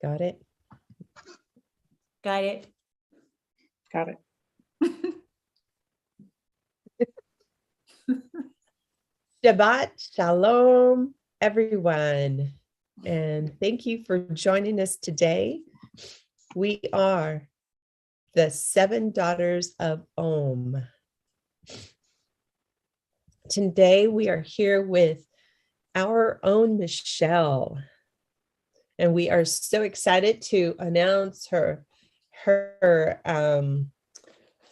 Got it? Got it. Got it. Shabbat Shalom, everyone. And thank you for joining us today. We are the 7 daughters of Om. Today we are here with our own Michelle. And we are so excited to announce her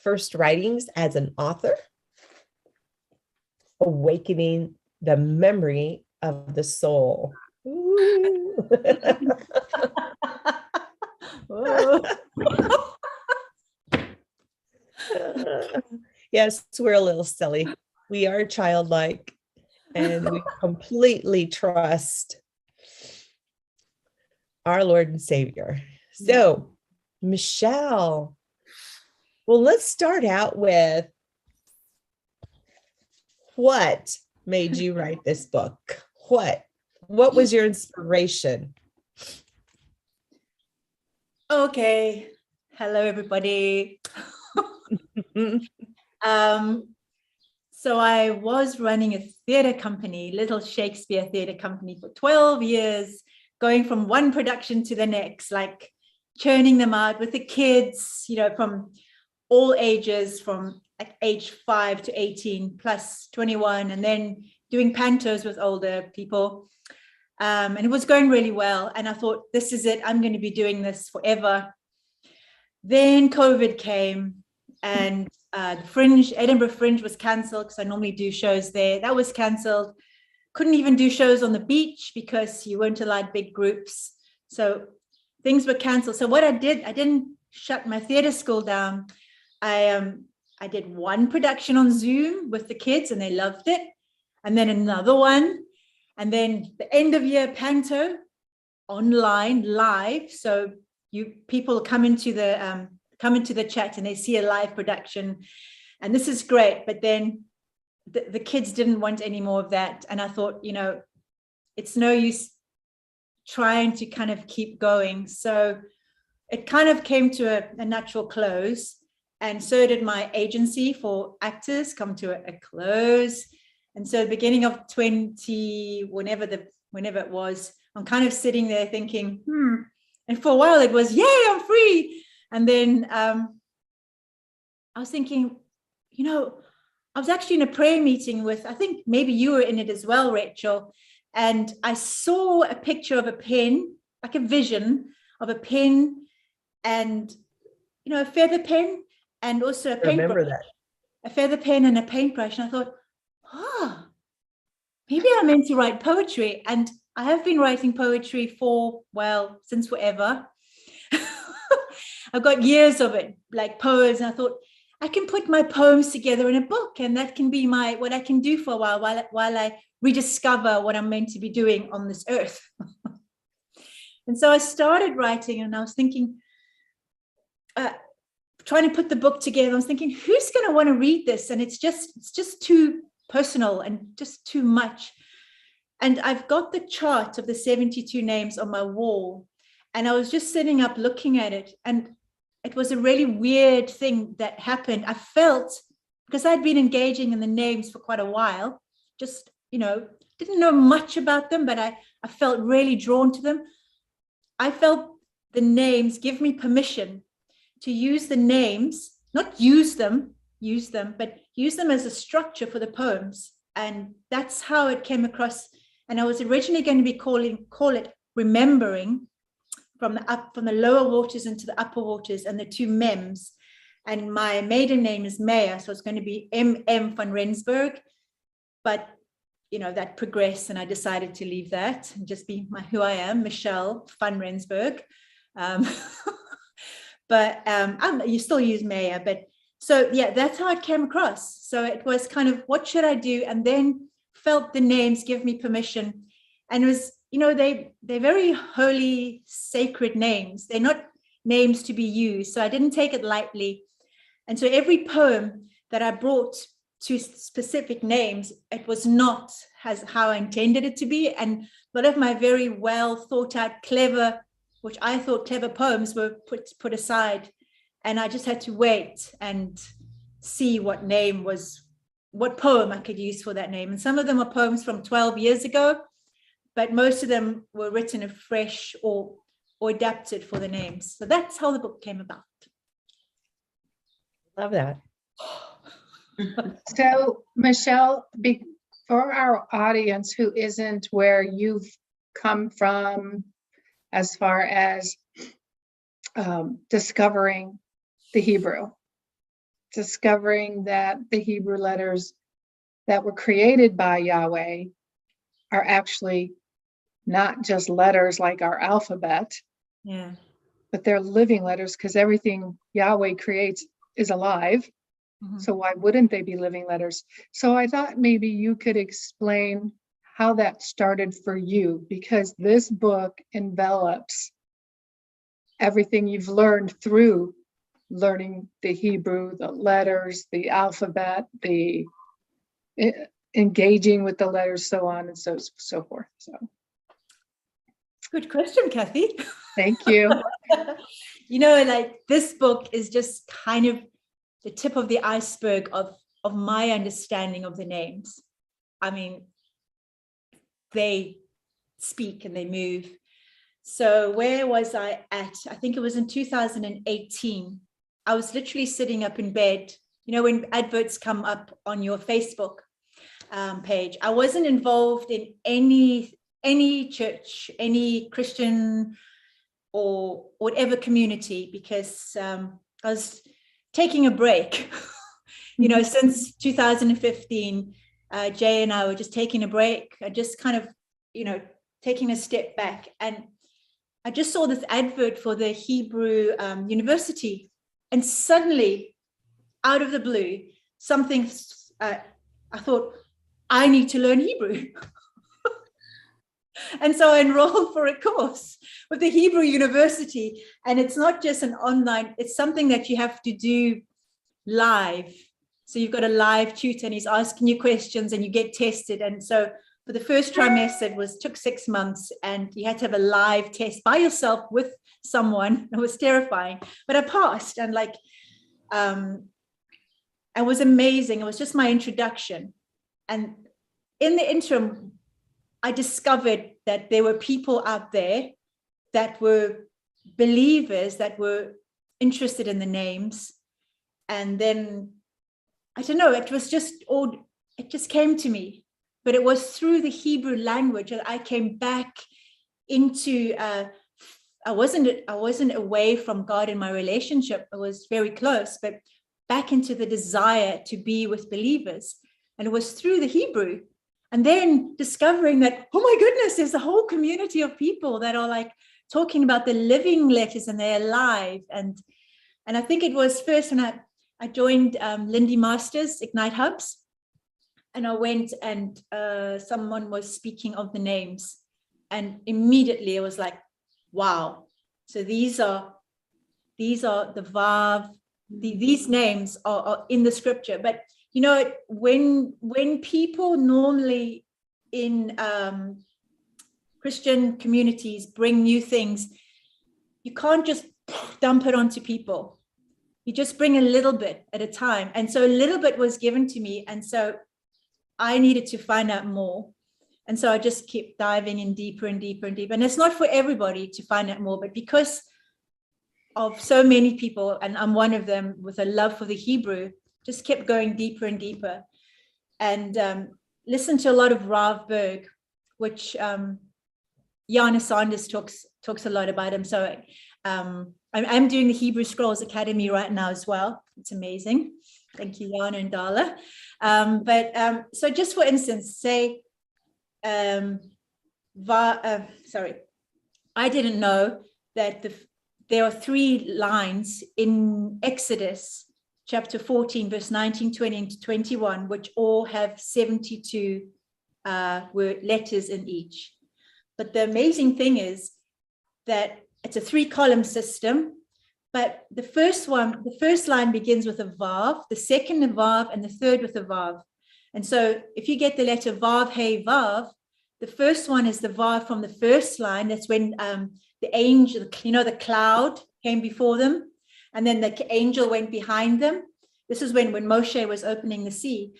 first writings as an author, Awakening the Memory of the Soul. Yes, we're a little silly. We are childlike and we completely trust our Lord and Savior. So, Michelle, well, let's start out with what made you write this book? What was your inspiration? Okay. Hello, everybody. So I was running a theater company, Little Shakespeare Theater Company, for 12 years, going from one production to the next, like churning them out with the kids, you know, from all ages, from like age 5 to 18 plus 21, and then doing pantos with older people. And it was going really well. And I thought, this is it. I'm going to be doing this forever. Then COVID came, and the Fringe, Edinburgh Fringe, was cancelled because I normally do shows there. That was cancelled. Couldn't even do shows on the beach because you weren't allowed big groups. So things were cancelled. So what I didn't shut my theater school down. I did one production on Zoom with the kids and they loved it. And then another one. And then the end of year panto online live. So people come into the chat and they see a live production. And this is great. But then the kids didn't want any more of that. And I thought, you know, it's no use trying to kind of keep going. So it kind of came to a natural close. And so did my agency for actors come to a close. And so the beginning of 20, whenever it was, I'm kind of sitting there thinking, and for a while it was, yay, I'm free. And then I was thinking, you know, I was actually in a prayer meeting with, I think maybe you were in it as well, Rachel. And I saw a picture of a pen, like a vision of a pen and, you know, a feather pen and also a paintbrush. Remember that. A feather pen and a paintbrush. And I thought, maybe I'm meant to write poetry. And I have been writing poetry since forever. I've got years of it, like poems. And I thought, I can put my poems together in a book, and that can be what I can do for a while I rediscover what I'm meant to be doing on this earth. And so I started writing, and I was thinking, trying to put the book together. I was thinking, who's going to want to read this? And it's just too personal and just too much. And I've got the chart of the 72 names on my wall, and I was just sitting up looking at it, and it was a really weird thing that happened. I felt, because I'd been engaging in the names for quite a while, just, you know, didn't know much about them, but I felt really drawn to them. I felt the names give me permission to use the names, not use them, but use them as a structure for the poems. And that's how it came across. And I was originally going to be call it Remembering, from the lower waters into the upper waters, and the 2 mems. And my maiden name is Maya, so it's going to be M van Rensburg. But you know, that progressed, and I decided to leave that and just be who I am, Michelle van Rensburg. But you still use Maya, but so yeah, that's how it came across. So it was kind of, what should I do? And then felt the names give me permission. And it was, you know, they're very holy, sacred names. They're not names to be used. So I didn't take it lightly. And so every poem that I brought to specific names, it was not as how I intended it to be. And a lot of my very well thought out, clever which I thought clever poems were put aside. And I just had to wait and see what poem I could use for that name. And some of them are poems from 12 years ago, but most of them were written afresh or adapted for the names. So that's how the book came about. Love that. So, Michelle, for our audience who isn't where you've come from as far as discovering the Hebrew, discovering that the Hebrew letters that were created by Yahweh are actually not just letters like our alphabet, but they're living letters, because everything Yahweh creates is alive. Mm-hmm. So why wouldn't they be living letters? So I thought maybe you could explain how that started for you, because this book envelops everything you've learned through learning the Hebrew, the letters, the alphabet, the engaging with the letters, so on and so forth. So good question, Kathy. Thank you. Like this book is just kind of the tip of the iceberg of my understanding of the names. I mean, they speak and they move. So where was I at? I think it was in 2018. I was literally sitting up in bed, when adverts come up on your Facebook page. I wasn't involved in any church, any Christian or whatever community, because I was taking a break. Since 2015, Jay and I were just taking a break, just kind of, taking a step back. And I just saw this advert for the Hebrew University. And suddenly, out of the blue, I thought, I need to learn Hebrew. And so I enrolled for a course with the Hebrew University. And it's not just an online, it's something that you have to do live. So you've got a live tutor and he's asking you questions and you get tested. And so for the first trimester, it took 6 months, and you had to have a live test by yourself with someone. It was terrifying, but I passed, and it was amazing. It was just my introduction. And in the interim, I discovered that there were people out there that were believers, that were interested in the names. And then, I don't know, it just came to me. But it was through the Hebrew language that I came back into, I wasn't away from God in my relationship. I was very close, but back into the desire to be with believers. And it was through the Hebrew. And then discovering that, oh my goodness, there's a whole community of people that are talking about the living letters and they're alive. And I think it was first when I joined Lindy Masters Ignite Hubs. And I went and someone was speaking of the names. And immediately it was like, wow. So these are the Vav, these names are in the scripture. But when people normally in Christian communities bring new things, you can't just dump it onto people. You just bring a little bit at a time. And so a little bit was given to me. And so I needed to find out more. And so I just kept diving in deeper and deeper and deeper. And it's not for everybody to find out more, but because of so many people, and I'm one of them with a love for the Hebrew, just kept going deeper and deeper. And listened to a lot of Rav Berg, which Jana Sanders talks a lot about him. So I'm doing the Hebrew Scrolls Academy right now as well. It's amazing. Thank you, Jana and Dala. So just for instance, say, I didn't know that there are 3 lines in Exodus chapter 14, verse 19, 20, and 21, which all have 72 word letters in each. But the amazing thing is that it's a 3-column system. But the first line begins with a Vav, the second a Vav, and the third with a Vav. And so if you get the letter Vav, Hey, Vav, the first one is the Vav from the first line. That's when the the angel, the cloud came before them, and then the angel went behind them. This is when Moshe was opening the sea.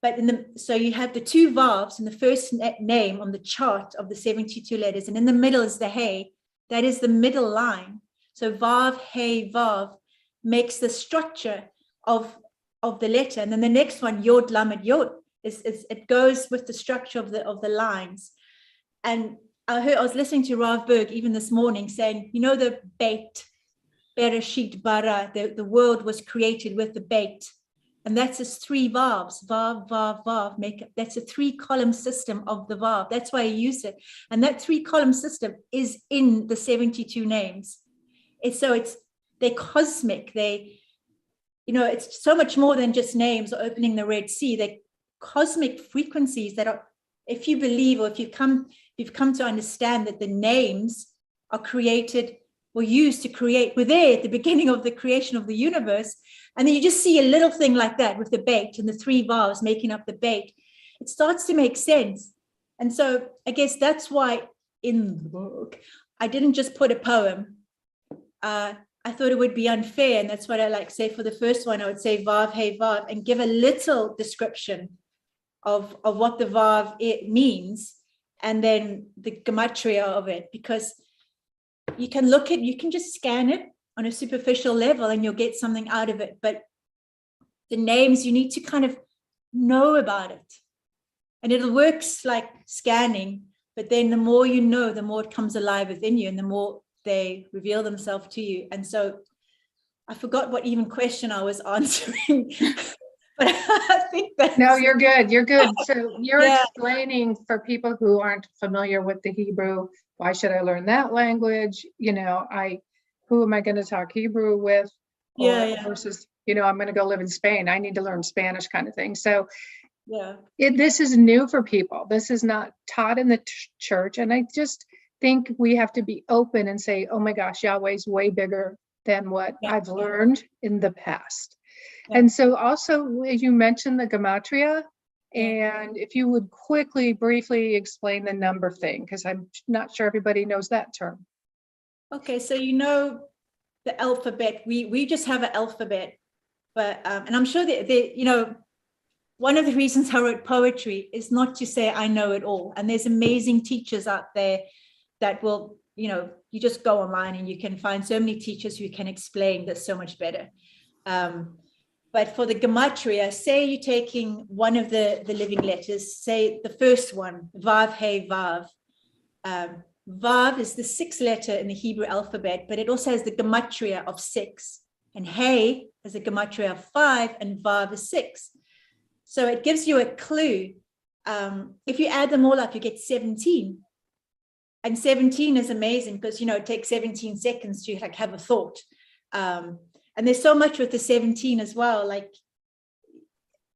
But so you have the two vavs in the first name on the chart of the 72 letters, and in the middle is the hey. That is the middle line. So vav, hey, vav makes the structure of the letter, and then the next one, yod, lamed, yod, it goes with the structure of the lines. And I was listening to Rav Berg even this morning saying, the bait, Bereshit bara, the world was created with the bait. And that's his three vavs, vav, vav, vav, that's a 3-column system of the vav. That's why I use it. And that 3-column system is in the 72 names. They're cosmic. It's so much more than just names or opening the Red Sea. They're cosmic frequencies that are, if you believe, or if you've come to understand that the names are created or used to create, were there at the beginning of the creation of the universe. And then you just see a little thing like that with the bait and the 3 vowels making up the bait. It starts to make sense. And so I guess that's why in the book, I didn't just put a poem. I thought it would be unfair. And that's what I say for the first one. I would say vav, hey, vav, and give a little description of what the vav means, and then the gematria of it, because you can just scan it on a superficial level and you'll get something out of it. But the names, you need to kind of know about it. And it works like scanning, but then the more you know, the more it comes alive within you and the more they reveal themselves to you. And so I forgot what even question I was answering. But I think that no, you're good. You're good. So you're explaining for people who aren't familiar with the Hebrew, why should I learn that language? Who am I going to talk Hebrew with? Versus, I'm going to go live in Spain. I need to learn Spanish kind of thing. So this is new for people. This is not taught in the church. And I just think we have to be open and say, oh my gosh, Yahweh's way bigger than what I've learned in the past. And so also, as you mentioned the gematria, and if you would briefly explain the number thing, because I'm not sure everybody knows that term. Okay, so the alphabet, we just have an alphabet, but and I'm sure that one of the reasons I wrote poetry is not to say I know it all. And there's amazing teachers out there that will, you just go online and you can find so many teachers who can explain this so much better. But for the gematria, say you're taking one of the living letters, say the first one, vav, hey, vav. Vav is the 6th letter in the Hebrew alphabet, but it also has the gematria of 6. And hey is a gematria of 5, and vav is 6. So it gives you a clue. If you add them all up, you get 17. And 17 is amazing because, it takes 17 seconds to have a thought. And there's so much with the 17 as well.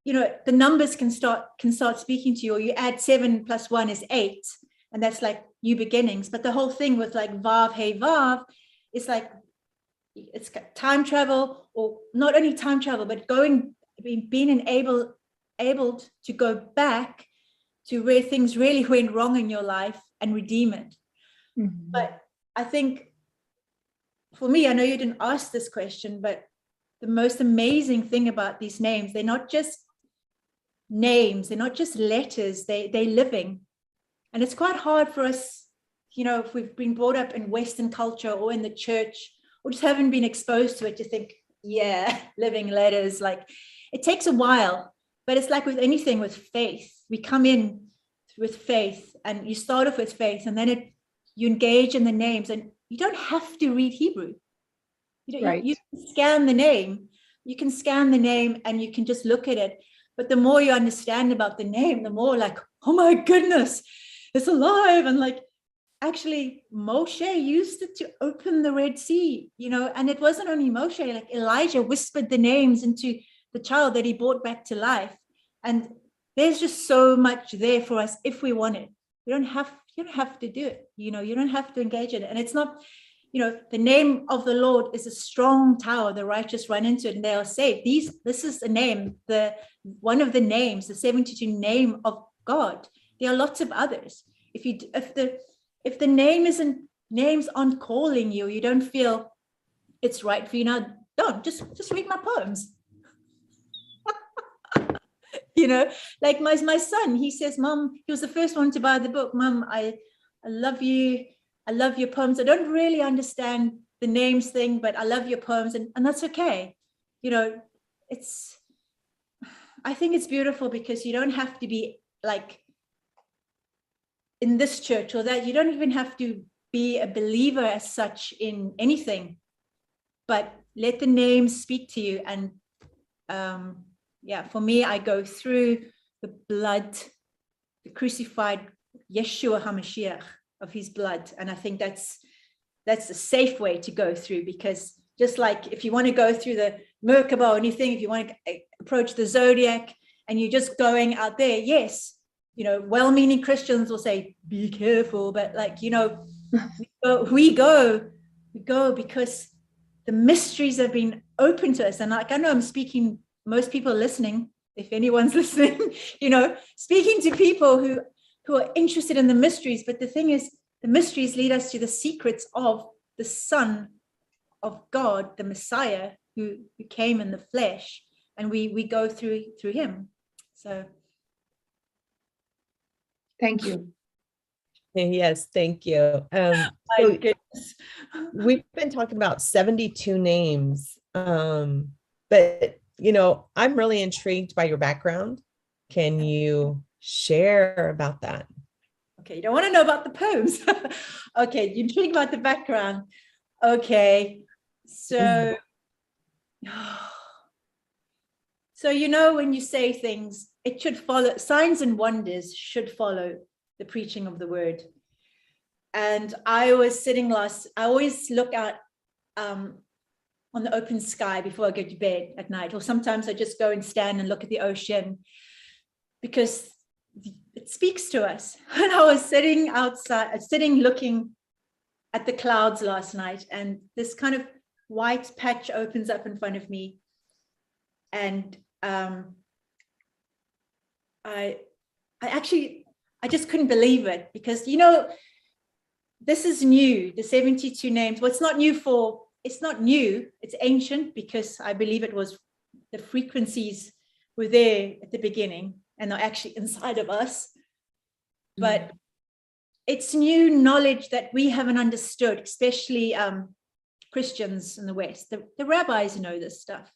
The numbers can start speaking to you, or you add 7 plus 1 is 8. And that's new beginnings. But the whole thing with vav, hey, vav, is it's time travel, or not only time travel, but being able to go back to where things really went wrong in your life and redeem it. Mm-hmm. But I think for me, I know you didn't ask this question, but the most amazing thing about these names, they're not just names, they're not just letters, they're living. And it's quite hard for us, if we've been brought up in Western culture or in the church, or just haven't been exposed to it, to think, living letters, it takes a while. But it's like with anything, with faith, we come in with faith, and you start off with faith, and then you engage in the names, and you don't have to read Hebrew. You can scan the name. You can scan the name and you can just look at it. But the more you understand about the name, the more oh my goodness, it's alive. And actually Moshe used it to open the Red Sea, and it wasn't only Moshe, Elijah whispered the names into the child that he brought back to life. And there's just so much there for us if we want it. You don't have to do it. You don't have to engage in it. And it's not, the name of the Lord is a strong tower. The righteous run into it and they are saved. This is the name, one of the names, the 72 name of God. There are lots of others. If the name isn't names aren't calling you, you don't feel it's right for you now, don't just read my poems. You know, like my son, he says, Mom, he was the first one to buy the book. Mom, I love you. I love your poems. I don't really understand the names thing, but I love your poems, and that's okay. You know, I think it's beautiful because you don't have to be like in this church or that. You don't even have to be a believer as such in anything, but let the names speak to you. And yeah, for me, I go through the blood, the crucified Yeshua HaMashiach, of his blood. And I think that's a safe way to go through, because just like if you want to go through the Merkaba or anything, if you want to approach the zodiac and you're just going out there, yes, you know, well-meaning Christians will say, be careful, but like, you know, we go because the mysteries have been open to us. And like, I know I'm speaking, most people listening, if anyone's listening, you know, speaking to people who are interested in the mysteries. But the thing is, the mysteries lead us to the secrets of the Son of God, the Messiah, who came in the flesh, and we go through him. So Thank you. Yes, thank you. my So goodness. we've been talking about 72 names, but you know, I'm really intrigued by your background. Can you share about that? Okay, you don't want to know about the poems. Okay, you're intrigued about the background. Okay, so so you know, when you say things, it should follow, signs and wonders should follow the preaching of the word. And I was sitting I always look out on the open sky before I go to bed at night, or sometimes I just go and stand and look at the ocean, because it speaks to us. And I was sitting outside, looking at the clouds last night, and this kind of white patch opens up in front of me. And I just couldn't believe it, because, you know, this is new, the 72 names. Well, it's not new, it's ancient, because I believe it was, the frequencies were there at the beginning, and they're actually inside of us. But it's new knowledge that we haven't understood, especially Christians in the West. The rabbis know this stuff.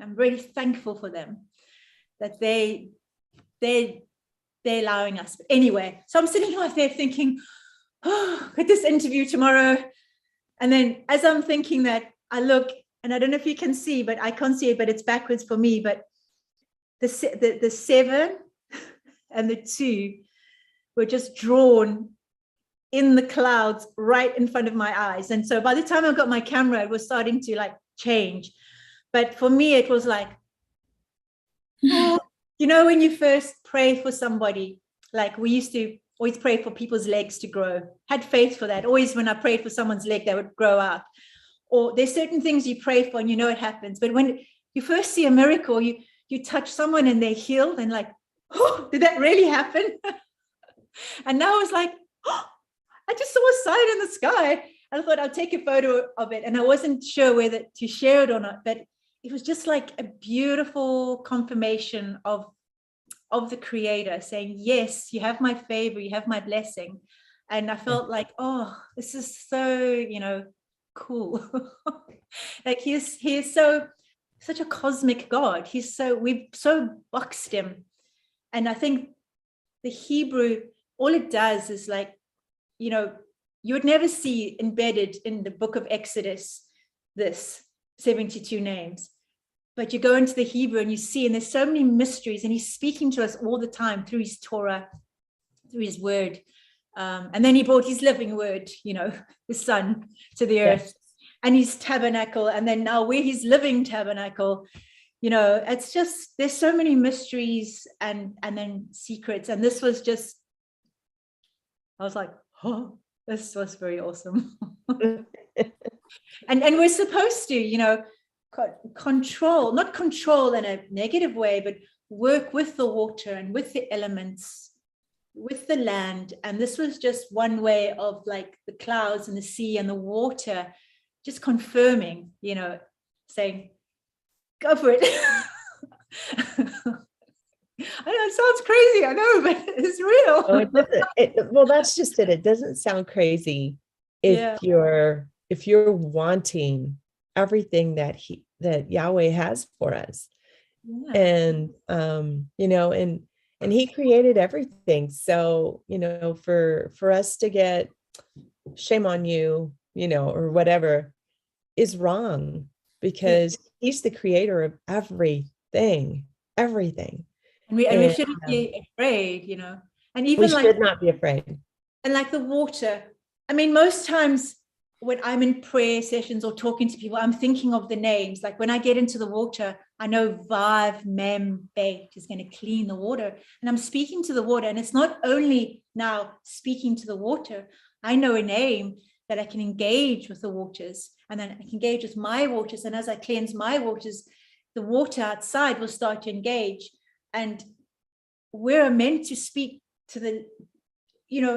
I'm really thankful for them, that they're allowing us. But anyway, so I'm sitting right there thinking, oh, got this interview tomorrow. And then as I'm thinking that, I look, and I don't know if you can see, but I can't see it, but it's backwards for me. But the 7 and the 2 were just drawn in the clouds right in front of my eyes. And so by the time I got my camera, it was starting to like change. But for me, it was like, oh, you know, when you first pray for somebody, like we used to always pray for people's legs to grow, had faith for that. Always when I prayed for someone's leg, they would grow out. Or there's certain things you pray for and you know it happens. But when you first see a miracle, you touch someone and they're healed, and like, oh, did that really happen? And now it's like, oh, I just saw a sign in the sky. I thought I'll take a photo of it. And I wasn't sure whether to share it or not, but it was just like a beautiful confirmation of the Creator saying, yes, you have my favor, you have my blessing. And I felt like, oh, this is so, you know, cool. Like he is such a cosmic God. We've so boxed him. And I think the Hebrew, all it does is like, you know, you would never see embedded in the book of Exodus, this 72 names. But you go into the Hebrew and you see, and there's so many mysteries, and he's speaking to us all the time through his Torah, through his word. And then he brought his living word, you know, the Son to the earth, and his tabernacle. And then now we're his living tabernacle. You know, it's just, there's so many mysteries and then secrets. And this was just, I was like, oh, this was very awesome. And we're supposed to, you know, not control in a negative way, but work with the water and with the elements, with the land. And this was just one way of like the clouds and the sea and the water, just confirming, saying, go for it. I know it sounds crazy, I know, but it's real. Oh, it doesn't, well, that's just it. It doesn't sound crazy if you're wanting everything that Yahweh has for us. Yeah. And and he created everything. So, for us to get shame on you, or whatever is wrong, because he's the creator of everything. And we shouldn't be afraid, and We even like should not be afraid. and like the water. I mean, most times when I'm in prayer sessions or talking to people, I'm thinking of the names. Like when I get into the water, I know Vav Mem Bet is going to clean the water. And I'm speaking to the water. And it's not only now speaking to the water. I know a name that I can engage with the waters. And then I can engage with my waters. And as I cleanse my waters, the water outside will start to engage. And we're meant to speak to the,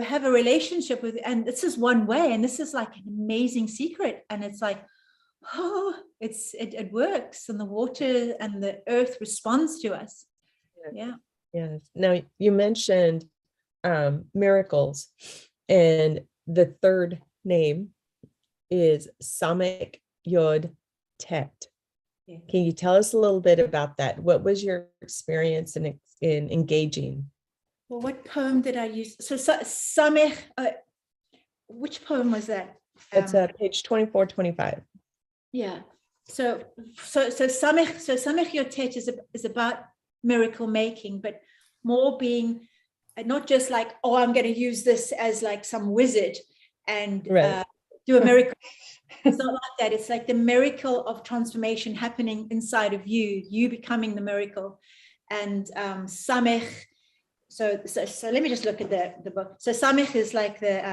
have a relationship with, and this is one way, and this is like an amazing secret. And it's like, it works, and the water and the earth responds to us. Yeah. Yes. Now you mentioned miracles, and the third name is Samech Yod Tet. Yeah. Can you tell us a little bit about that? What was your experience in engaging? Well, what poem did I use? So Samech, which poem was that? It's page 24, 25. Yeah. So Samech Yod Tet is about miracle making, but more being not just like, oh, I'm going to use this as like some wizard and do a miracle. It's not like that. It's like the miracle of transformation happening inside of you becoming the miracle. And Samech. So let me just look at the book. So Samech is like the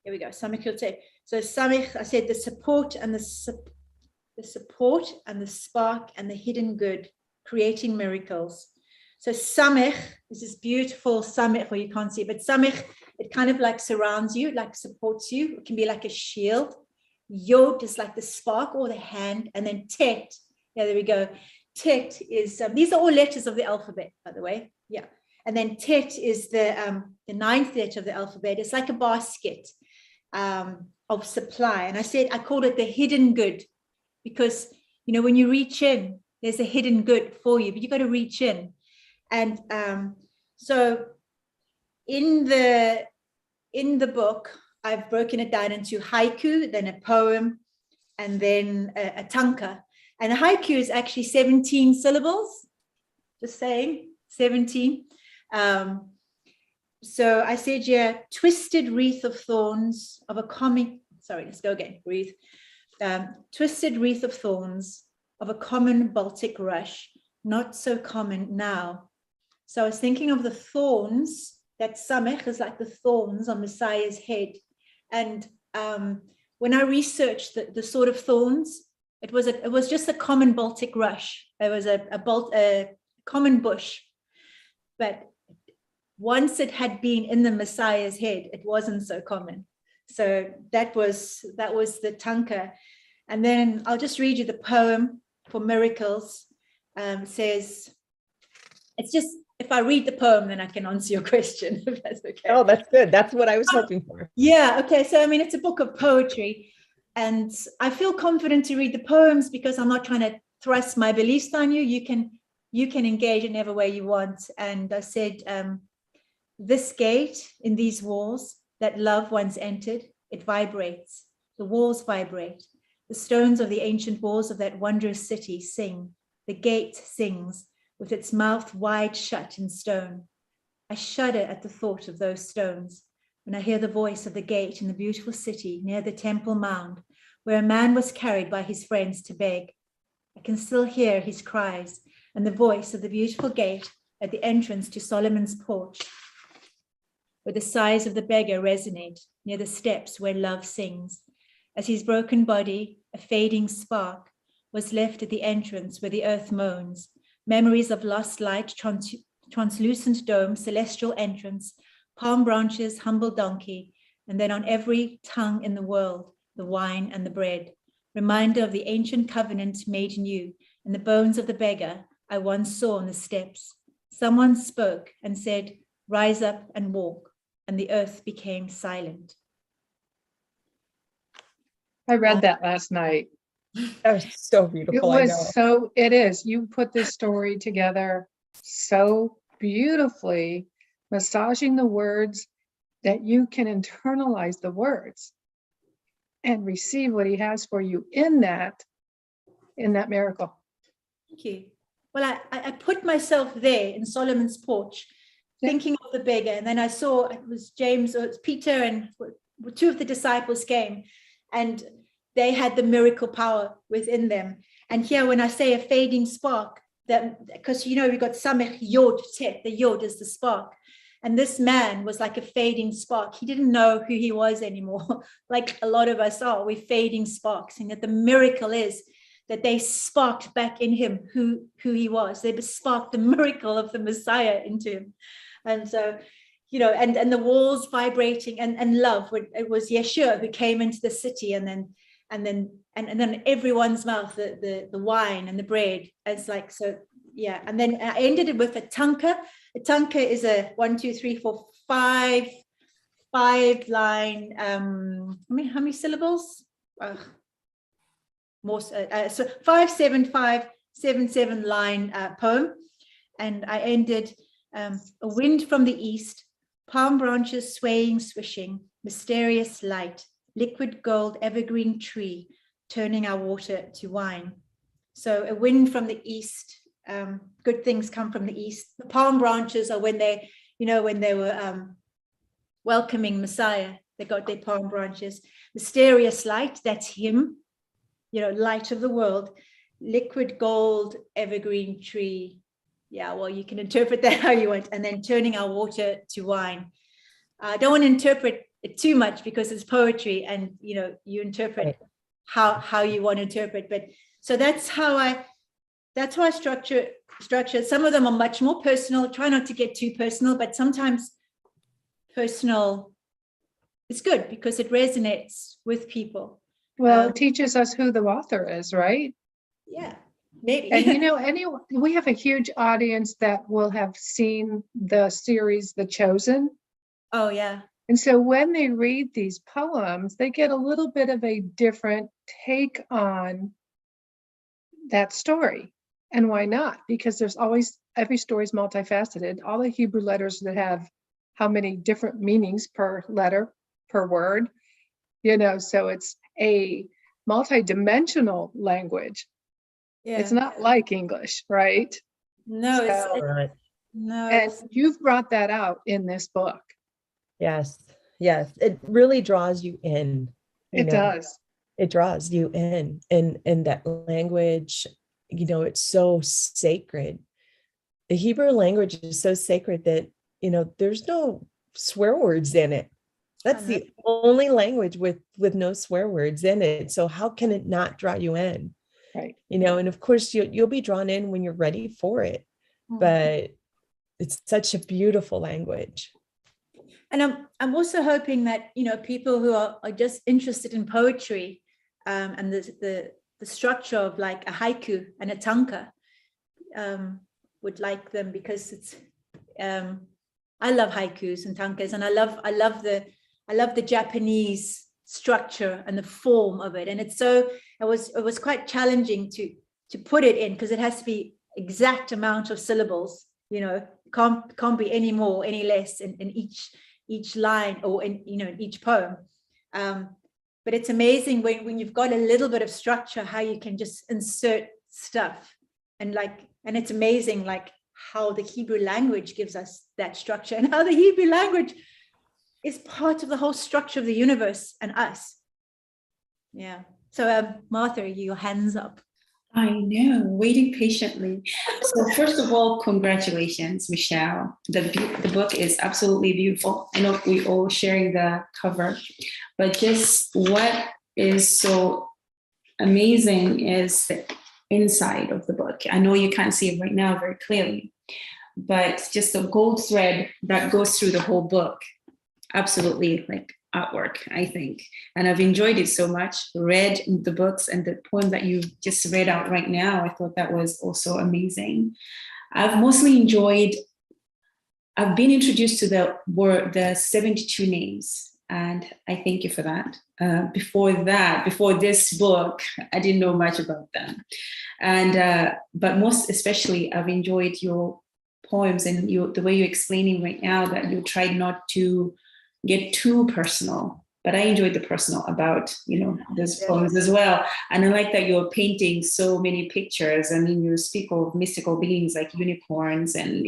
here we go. Samech Yod Tet. So Samech, I said the support and the spark and the hidden good, creating miracles. So Samech is this beautiful Samech, well, you can't see, but Samech, it kind of like surrounds you, like supports you. It can be like a shield. Yod is like the spark or the hand, and then Tet. Yeah, there we go. Tet is these are all letters of the alphabet, by the way. Yeah, and then Tet is the ninth letter of the alphabet. It's like a basket of supply, and I called it the hidden good, because when you reach in, there's a hidden good for you, but you got to reach in. And so in the book, I've broken it down into haiku, then a poem, and then a tanka. And a haiku is actually 17 syllables, just saying, 17. So I said, twisted wreath of thorns of a common, let's go again, breathe. Twisted wreath of thorns of a common Baltic rush, not so common now. So I was thinking of the thorns, that Samech is like the thorns on Messiah's head. And when I researched the sort of thorns, it was just a common Baltic rush. It was a common bush. But once it had been in the Messiah's head, it wasn't so common. So that was the tanka. And then I'll just read you the poem for miracles. It says, it's just, if I read the poem, then I can answer your question, if that's okay. Oh, that's good. That's what I was hoping for. Yeah, okay. So, I mean, it's a book of poetry. And I feel confident to read the poems because I'm not trying to thrust my beliefs on you. You can engage in whatever way you want. And I said, this gate in these walls that love once entered, it vibrates. The walls vibrate. The stones of the ancient walls of that wondrous city sing. The gate sings with its mouth wide shut in stone. I shudder at the thought of those stones when I hear the voice of the gate in the beautiful city near the Temple Mound, where a man was carried by his friends to beg. I can still hear his cries and the voice of the beautiful gate at the entrance to Solomon's porch, where the sighs of the beggar resonate near the steps where love sings. As his broken body, a fading spark, was left at the entrance where the earth moans, memories of lost light translucent dome, celestial entrance, palm branches, humble donkey, and then on every tongue in the world, the wine and the bread, reminder of the ancient covenant made new, and the bones of the beggar I once saw on the steps. Someone spoke and said, rise up and walk, and the earth became silent. I read that last night. That was so It beautiful. I know. was so, it is. You put this story together so beautifully, massaging the words that you can internalize the words and receive what he has for you in that miracle. Thank you. Well, I put myself there in Solomon's porch, thinking of the beggar, and then I saw it was James, or it's Peter, and two of the disciples came, and they had the miracle power within them. And here, when I say a fading spark, that because we got Samech Yod Tet, the Yod is the spark. And this man was like a fading spark. He didn't know who he was anymore. Like a lot of us are, we're fading sparks. And that the miracle is that they sparked back in him who he was. They sparked the miracle of the Messiah into him. And so, and the walls vibrating and love. It was Yeshua who came into the city, and then everyone's mouth, the wine and the bread. It's like, so, yeah. And then I ended it with a tanka. A tanka is a 1, 2, 3, 4, 5 line. How many syllables? So 5, 7, 5, 7, 7 line poem. And I ended a wind from the east, palm branches swaying, swishing, mysterious light, liquid gold evergreen tree, turning our water to wine. So a wind from the east, good things come from the east. The palm branches are when they were welcoming Messiah, they got their palm branches. Mysterious light, that's him, light of the world. Liquid gold evergreen tree. Yeah, well, you can interpret that how you want. And then turning our water to wine. I don't want to interpret it too much because it's poetry, and you interpret how you want to interpret. But so that's how I structure. Some of them are much more personal. Try not to get too personal, but sometimes personal is good because it resonates with people. Well, it teaches us who the author is, right? Yeah, maybe. And we have a huge audience that will have seen the series The Chosen. Oh, yeah. And so when they read these poems, they get a little bit of a different take on that story. And why not? Because there's always, every story is multifaceted. All the Hebrew letters that have how many different meanings per letter, per word, so it's a multi-dimensional language. Yeah. It's not like English, right? No, Right. And you've brought that out in this book. Yes. It really draws you in. It does. It draws you in. And that language, it's so sacred. The Hebrew language is so sacred that, there's no swear words in it. That's the only language with no swear words in it. So how can it not draw you in? Right. And of course you'll be drawn in when you're ready for it. But it's such a beautiful language. And I'm also hoping that, people who are just interested in poetry and the structure of like a haiku and a tanka would like them, because it's I love haikus and tankas, and I love the Japanese structure and the form of it. And it was quite challenging to put it in, because it has to be exact amount of syllables, can't be any more, any less in each line or in each poem. But it's amazing when you've got a little bit of structure, how you can just insert stuff, and it's amazing like how the Hebrew language gives us that structure, and how the Hebrew language is part of the whole structure of the universe and us. Yeah. So Martha, your hands up. I know, waiting patiently. So first of all, congratulations, Michelle. The book is absolutely beautiful. I know we all sharing the cover, but just what is so amazing is the inside of the book. I know you can't see it right now very clearly, but just a gold thread that goes through the whole book. Absolutely, like artwork, I think. And I've enjoyed it so much, read the books, and the poem that you just read out right now, I thought that was also amazing. I've mostly enjoyed, I've been introduced to the 72 names, and I thank you for that. Before this book, I didn't know much about them. And but most especially, I've enjoyed your poems and the way you're explaining right now that you tried not to get too personal, but I enjoyed the personal about, those poems as well. And I like that you're painting so many pictures. I mean, you speak of mystical beings like unicorns and,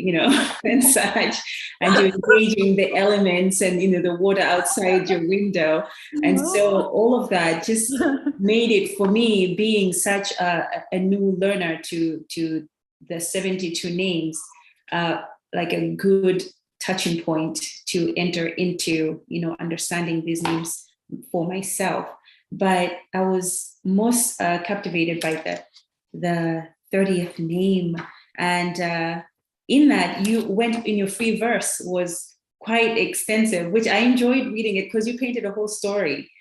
and such, and you're engaging the elements and, the water outside your window. And so all of that just made it, for me, being such a new learner to the 72 names, like a good touching point to enter into, understanding these names for myself. But I was most captivated by the 30th name. And in that, you went in your free verse was quite extensive, which I enjoyed reading it because you painted a whole story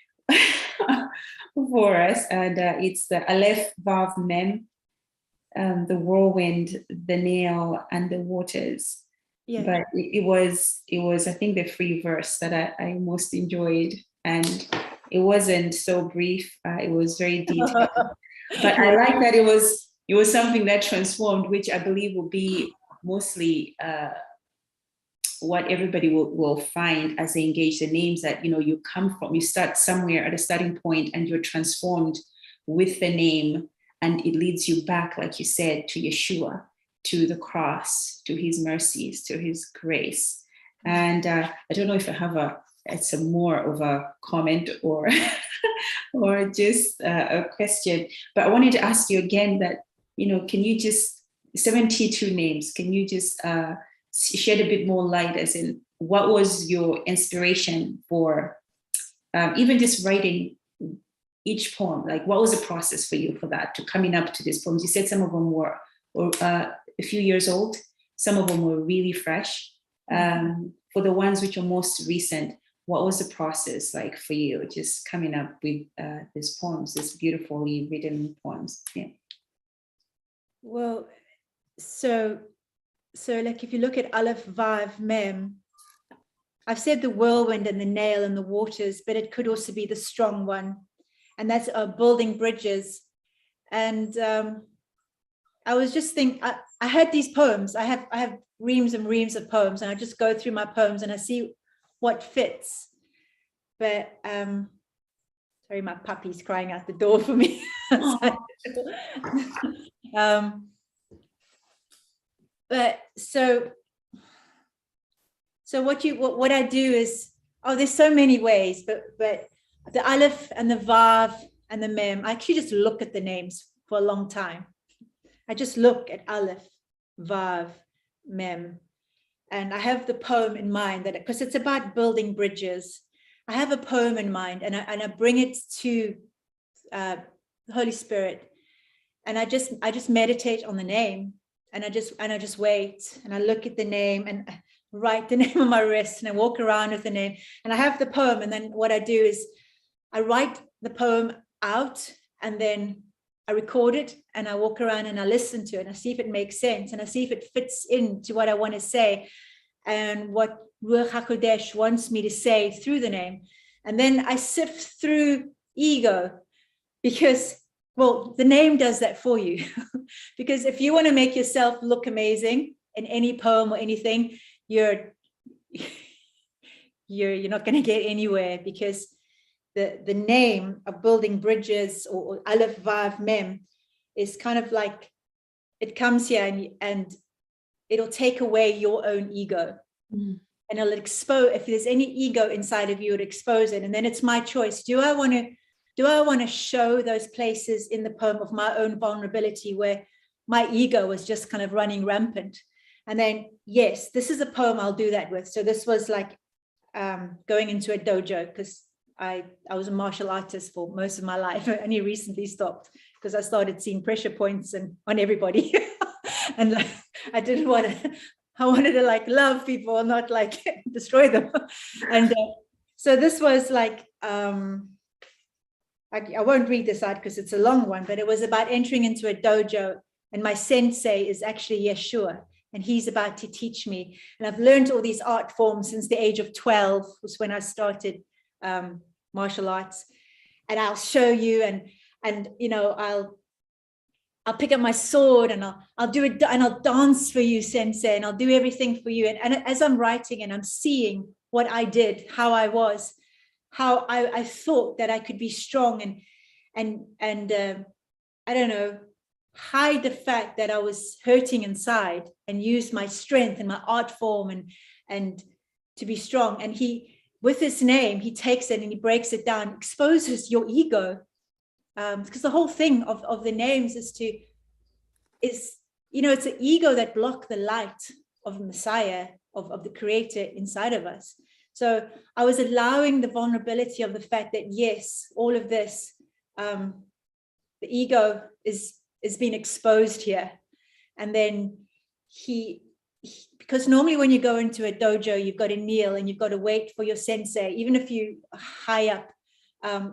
for us. And it's the Aleph, Vav, Mem, the whirlwind, the nail, and the waters. Yeah. But it was I think the free verse that I most enjoyed, and it wasn't so brief. It was very detailed. But I like that it was something that transformed, which I believe will be mostly what everybody will find as they engage the names, that you come from, you start somewhere at a starting point and you're transformed with the name, and it leads you back, like you said, to Yeshua, to the cross, to his mercies, to his grace. And I don't know if I have it's more of a comment or or just a question, but I wanted to ask you again that, can you just, 72 names, can you just shed a bit more light, as in what was your inspiration for even just writing each poem? Like, what was the process for you for that, to coming up to these poems? You said some of them were a few years old, some of them were really fresh. For the ones which are most recent, what was the process like for you, just coming up with these poems, these beautifully written poems? Yeah. Well, so like if you look at Aleph, Vav, Mem, I've said the whirlwind and the nail and the waters, but it could also be the strong one, and that's building bridges. And I was just thinking, I had these poems. I have reams and reams of poems, and I just go through my poems and I see what fits. But sorry, my puppy's crying out the door for me. But so what I do is, there's so many ways, but the Aleph and the Vav and the Mem, I actually just look at the names for a long time. I just look at Aleph, Vav, Mem, and I have the poem in mind, that because it's about building bridges. I have a poem in mind, and I bring it to the Holy Spirit, and I just meditate on the name, and I just wait, and I look at the name and write the name on my wrist, and I walk around with the name, and I have the poem. And then what I do is I write the poem out, and then I record it, and I walk around and I listen to it, and I see if it makes sense, and I see if it fits into what I want to say and what Ruach HaKodesh wants me to say through the name. And then I sift through ego, because, well, the name does that for you. Because if you want to make yourself look amazing in any poem or anything, you're not going to get anywhere, because the name of building bridges, or Aleph, Vav, Mem, is kind of like, it comes here and it'll take away your own ego. And it'll expose, if there's any ego inside of you, it'll expose it. And then it's my choice. Do I want to show those places in the poem of my own vulnerability where my ego was just kind of running rampant? And then, yes, this is a poem I'll do that with. So this was like going into a dojo, because I was a martial artist for most of my life. I only recently stopped because I started seeing pressure points on everybody. And I didn't want to I wanted to like love people, not like destroy them. And so this was like, I won't read this out because it's a long one, but it was about entering into a dojo, and my sensei is actually Yeshua, and he's about to teach me. And I've learned all these art forms since the age of 12 was when I started martial arts. And I'll show you, and you know, I'll pick up my sword and I'll do it, and I'll dance for you, Sensei, and I'll do everything for you. And as I'm writing and I'm seeing what I did, how I was, how I thought that I could be strong and I don't know, hide the fact that I was hurting inside and use my strength and my art form and to be strong. And he, with his name, he takes it and he breaks it down, exposes your ego. Because the whole thing of the names is, you know, it's an ego that block the light of the Messiah, of the Creator inside of us. So I was allowing the vulnerability of the fact that, yes, all of this, the ego is being exposed here. And then because normally when you go into a dojo, you've got to kneel and you've got to wait for your sensei. Even if you are high up,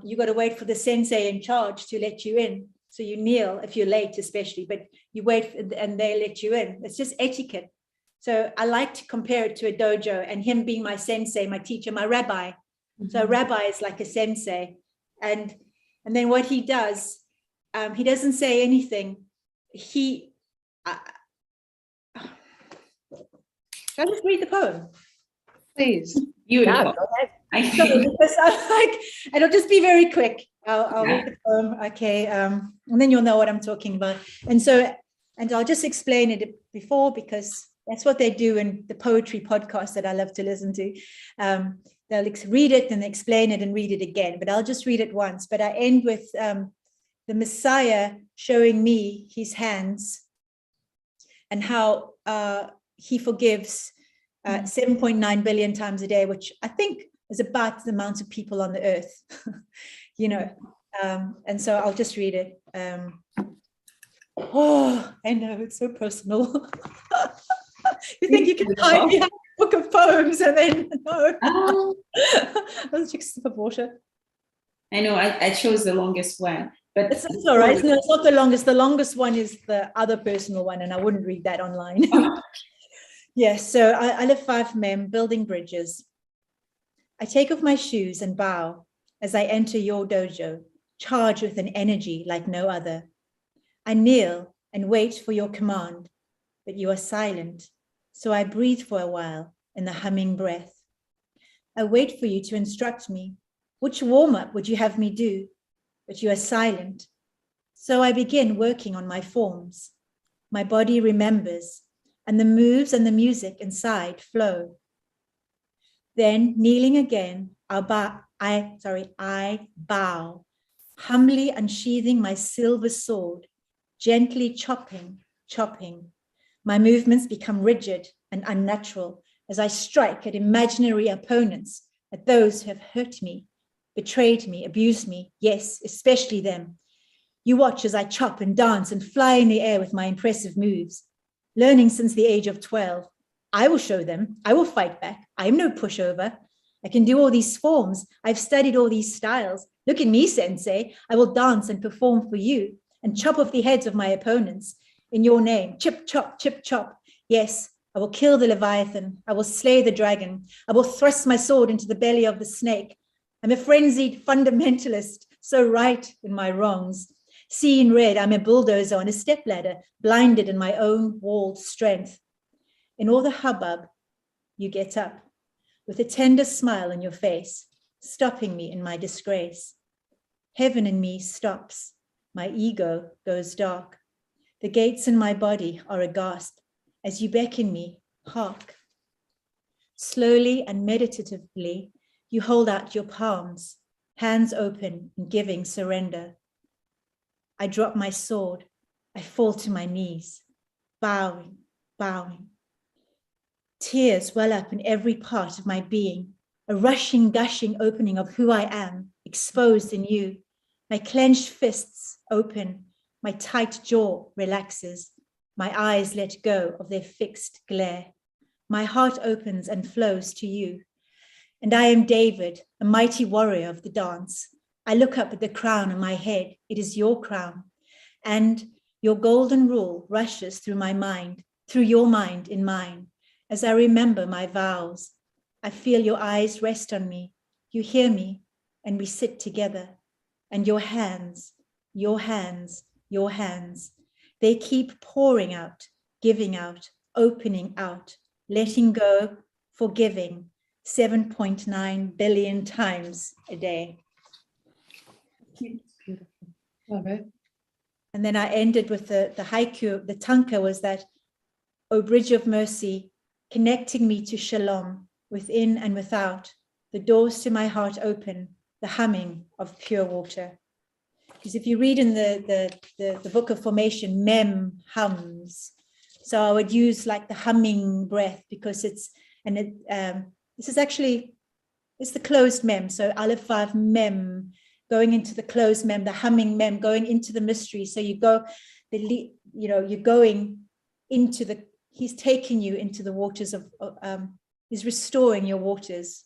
you've got to wait for the sensei in charge to let you in. So you kneel if you're late, especially, but you wait and they let you in. It's just etiquette. So I like to compare it to a dojo, and him being my sensei, my teacher, my rabbi. So a rabbi is like a sensei. And then what he does, he doesn't say anything. Shall I just read the poem? Please. Beautiful. Yeah, so, because I'm like, and it'll just be very quick. I'll read the poem. Okay. And then you'll know what I'm talking about. And I'll just explain it before, because that's what they do in the poetry podcast that I love to listen to. They'll read it and explain it and read it again, but I'll just read it once. But I end with the Messiah showing me his hands and how he forgives 7.9 billion times a day, which I think is about the amount of people on the earth, you know. And so I'll just read it. Oh, I know, it's so personal. You think you can hide behind a book of poems, and then no. That's just a sip of water. I know I chose the longest one, but it's all right. No, it's not the longest. The longest one is the other personal one, and I wouldn't read that online. Yes, so I live 5 men building bridges. I take off my shoes and bow as I enter your dojo, charged with an energy like no other. I kneel and wait for your command, but you are silent. So I breathe for a while in the humming breath. I wait for you to instruct me. Which warm-up would you have me do? But you are silent. So I begin working on my forms. My body remembers, and the moves and the music inside flow. Then, kneeling again, I bow, humbly unsheathing my silver sword, gently chopping. My movements become rigid and unnatural as I strike at imaginary opponents, at those who have hurt me, betrayed me, abused me, yes, especially them. You watch as I chop and dance and fly in the air with my impressive moves. Learning since the age of 12, I will show them, I will fight back. I'm no pushover. I can do all these forms. I've studied all these styles. Look at me, Sensei. I will dance and perform for you and chop off the heads of my opponents in your name. Chip, chop, chip, chop. Yes, I will kill the Leviathan. I will slay the dragon. I will thrust my sword into the belly of the snake. I'm a frenzied fundamentalist, so right in my wrongs. Seeing red, I'm a bulldozer on a stepladder, blinded in my own walled strength. In all the hubbub, you get up with a tender smile on your face, stopping me in my disgrace. Heaven in me stops. My ego goes dark. The gates in my body are aghast as you beckon me, hark. Slowly and meditatively, you hold out your palms, hands open in giving surrender. I drop my sword. I fall to my knees, bowing. Tears well up in every part of my being, a rushing, gushing opening of who I am, exposed in you. My clenched fists open, my tight jaw relaxes, my eyes let go of their fixed glare. my heart opens and flows to you. And I am David, a mighty warrior of the dance. I look up at the crown on my head. It is your crown. And your golden rule rushes through my mind, through your mind in mine. As I remember my vows, I feel your eyes rest on me. You hear me, and we sit together. And your hands, your hands, your hands, they keep pouring out, giving out, opening out, letting go, forgiving 7.9 billion times a day. Beautiful. Love it. And then I ended with the haiku, the tanka was that, O bridge of mercy, connecting me to shalom, within and without, the doors to my heart open, the humming of pure water. Because if you read in the book of formation, mem hums. So I would use like the humming breath because it's, and this is actually, it's the closed mem. So aleph vav mem, going into the closed mem, the humming mem, going into the mystery. So you go, you're going into the, he's taking you into the waters of, he's restoring your waters.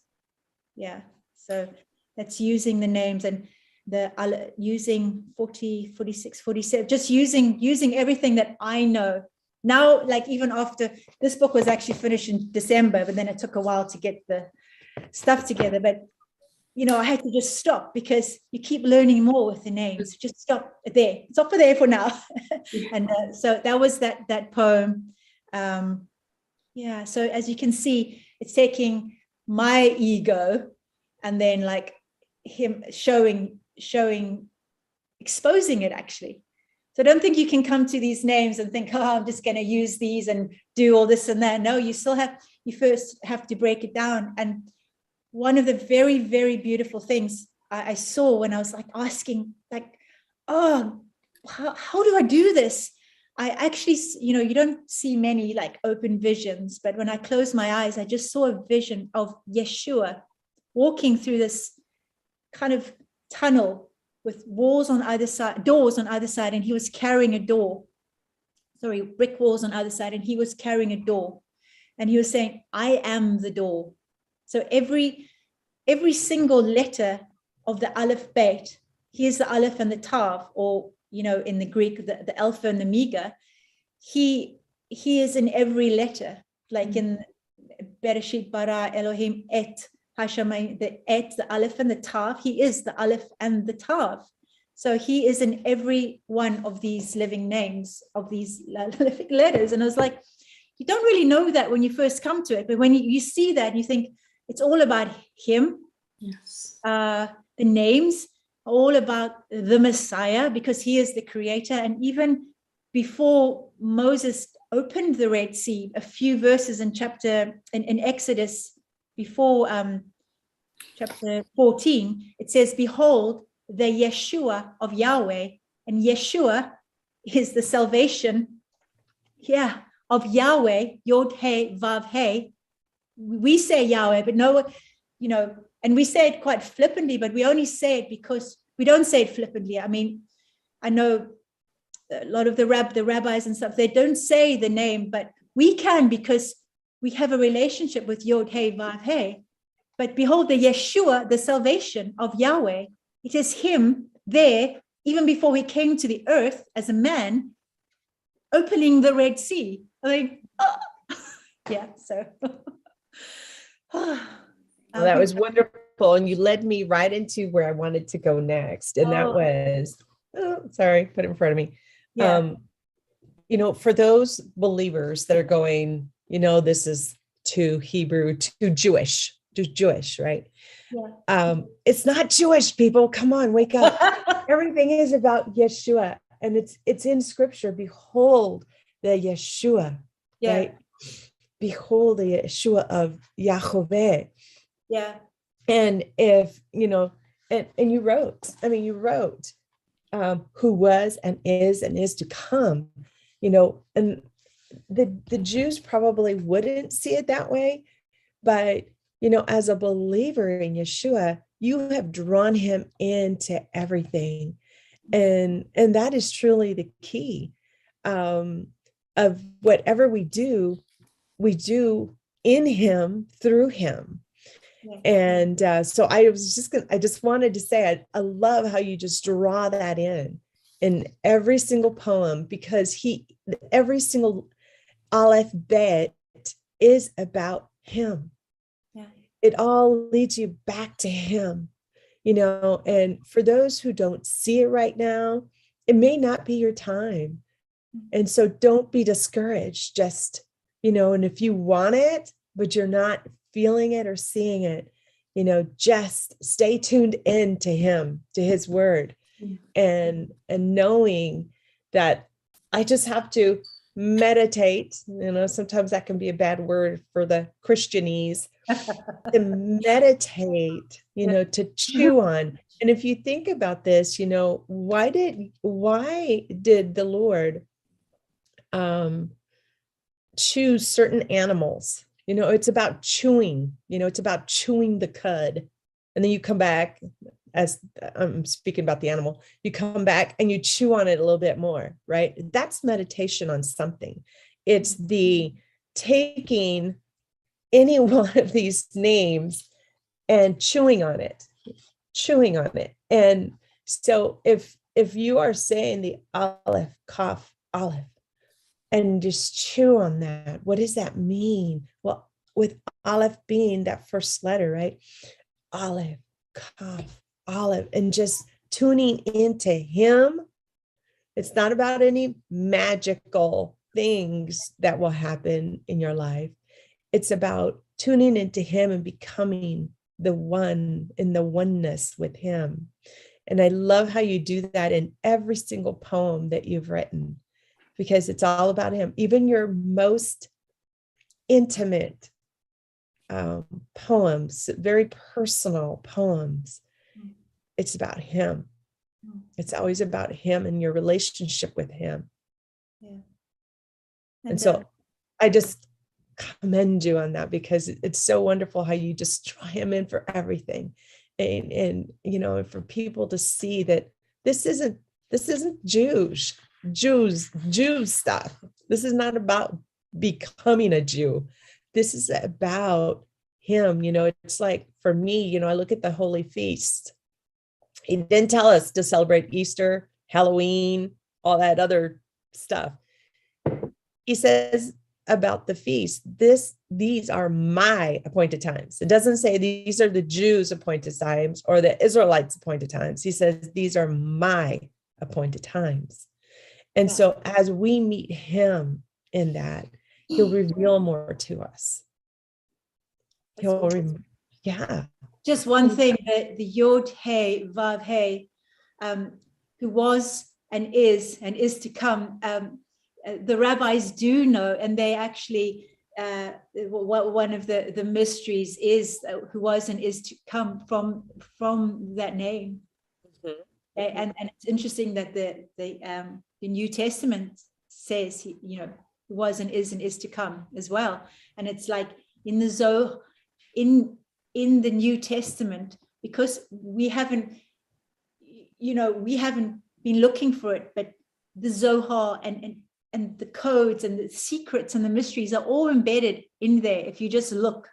Yeah. So that's using the names and using 40, 46, 47, just using everything that I know. Now, like even after this book was actually finished in December, but then it took a while to get the stuff together. But, I had to just stop because you keep learning more with the names. Just stop there. Stop for there for now. And so that was that poem. So as you can see, it's taking my ego and then like him showing, exposing it actually. So I don't think you can come to these names and think, oh, I'm just going to use these and do all this and that. No, you first have to break it down. And one of the very, very beautiful things I saw when I was like asking, like, oh, how do I do this? I actually, you don't see many like open visions, but when I closed my eyes, I just saw a vision of Yeshua walking through this kind of tunnel with walls on either side, doors on either side, and he was carrying a door. Sorry, brick walls on either side, and he was carrying a door. And he was saying, I am the door. So every single letter of the Aleph Bet, here's the Aleph and the Tav, or, in the Greek, the Alpha and the Omega, he is in every letter, like in Bereshit bara Elohim et Hashemayim, the et, the Aleph and the Tav, he is the Aleph and the Tav. So he is in every one of these living names, of these living letters. And I was like, you don't really know that when you first come to it, but when you see that, you think it's all about him. Yes. The names are all about the Messiah because he is the creator. And even before Moses opened the Red Sea, a few verses in Exodus, before chapter 14, it says, behold, the Yeshua of Yahweh, and Yeshua is the salvation, of Yahweh, Yod He Vav He. We say Yahweh, but no, and we say it quite flippantly, but we only say it because we don't say it flippantly. I mean, I know a lot of the rabbis and stuff, they don't say the name, but we can because we have a relationship with Yod He Vav He. But behold, the Yeshua, the salvation of Yahweh, it is him there, even before he came to the earth as a man, opening the Red Sea. I mean, so. Well, that was wonderful. And you led me right into where I wanted to go next. And that was, sorry, put it in front of me. Yeah. For those believers that are going, this is too Hebrew, too Jewish, right? Yeah. It's not Jewish, people. Come on, wake up. Everything is about Yeshua. And it's in scripture. Behold the Yeshua, right? Behold the Yeshua of Yahoveh. Yeah. And if, and you wrote, who was and is to come, and the Jews probably wouldn't see it that way. But, as a believer in Yeshua, you have drawn him into everything. And that is truly the key of whatever we do in him, through him. Yeah. And so I just wanted to say, I love how you just draw that in every single poem, because every single Aleph Bet is about him. Yeah. It all leads you back to him, and for those who don't see it right now, it may not be your time. And so don't be discouraged, just, and if you want it, but you're not feeling it or seeing it, just stay tuned in to him, to his word, and knowing that I just have to meditate. Sometimes that can be a bad word for the Christianese, to meditate, to chew on. And if you think about this, why did the Lord choose certain animals? It's about chewing, it's about chewing the cud. And then you come back, as I'm speaking about the animal, you come back and you chew on it a little bit more, right? That's meditation on something. It's the taking any one of these names and chewing on it. And so if you are saying the Aleph, Kaf, Aleph, and just chew on that, what does that mean? Well, with Aleph being that first letter, right? Aleph, Kaf, Aleph, and just tuning into him. It's not about any magical things that will happen in your life. It's about tuning into him and becoming the one, in the oneness with him. And I love how you do that in every single poem that you've written, because it's all about him. Even your most intimate poems, very personal poems, it's about him. It's always about him and your relationship with him. Yeah. And so I just commend you on that, because it's so wonderful how you just draw him in for everything. And for people to see that this isn't Jews stuff. This is not about becoming a Jew. This is about him. It's like, for me, I look at the holy feast. He didn't tell us to celebrate Easter, Halloween, all that other stuff. He says about the feast, these are my appointed times. It doesn't say these are the Jews' appointed times or the Israelites' appointed times. He says these are my appointed times. And so as we meet him in that, he'll reveal more to us. Yeah. Just one thing, the Yod He Vav He, who was and is to come. The rabbis do know, and they actually, one of the mysteries is who was and is to come from that name. Mm-hmm. And it's interesting that the New Testament says he, who was and is to come as well. And it's like in the Zohar, in the New Testament, because we haven't been looking for it, but the Zohar and the codes and the secrets and the mysteries are all embedded in there. If you just look,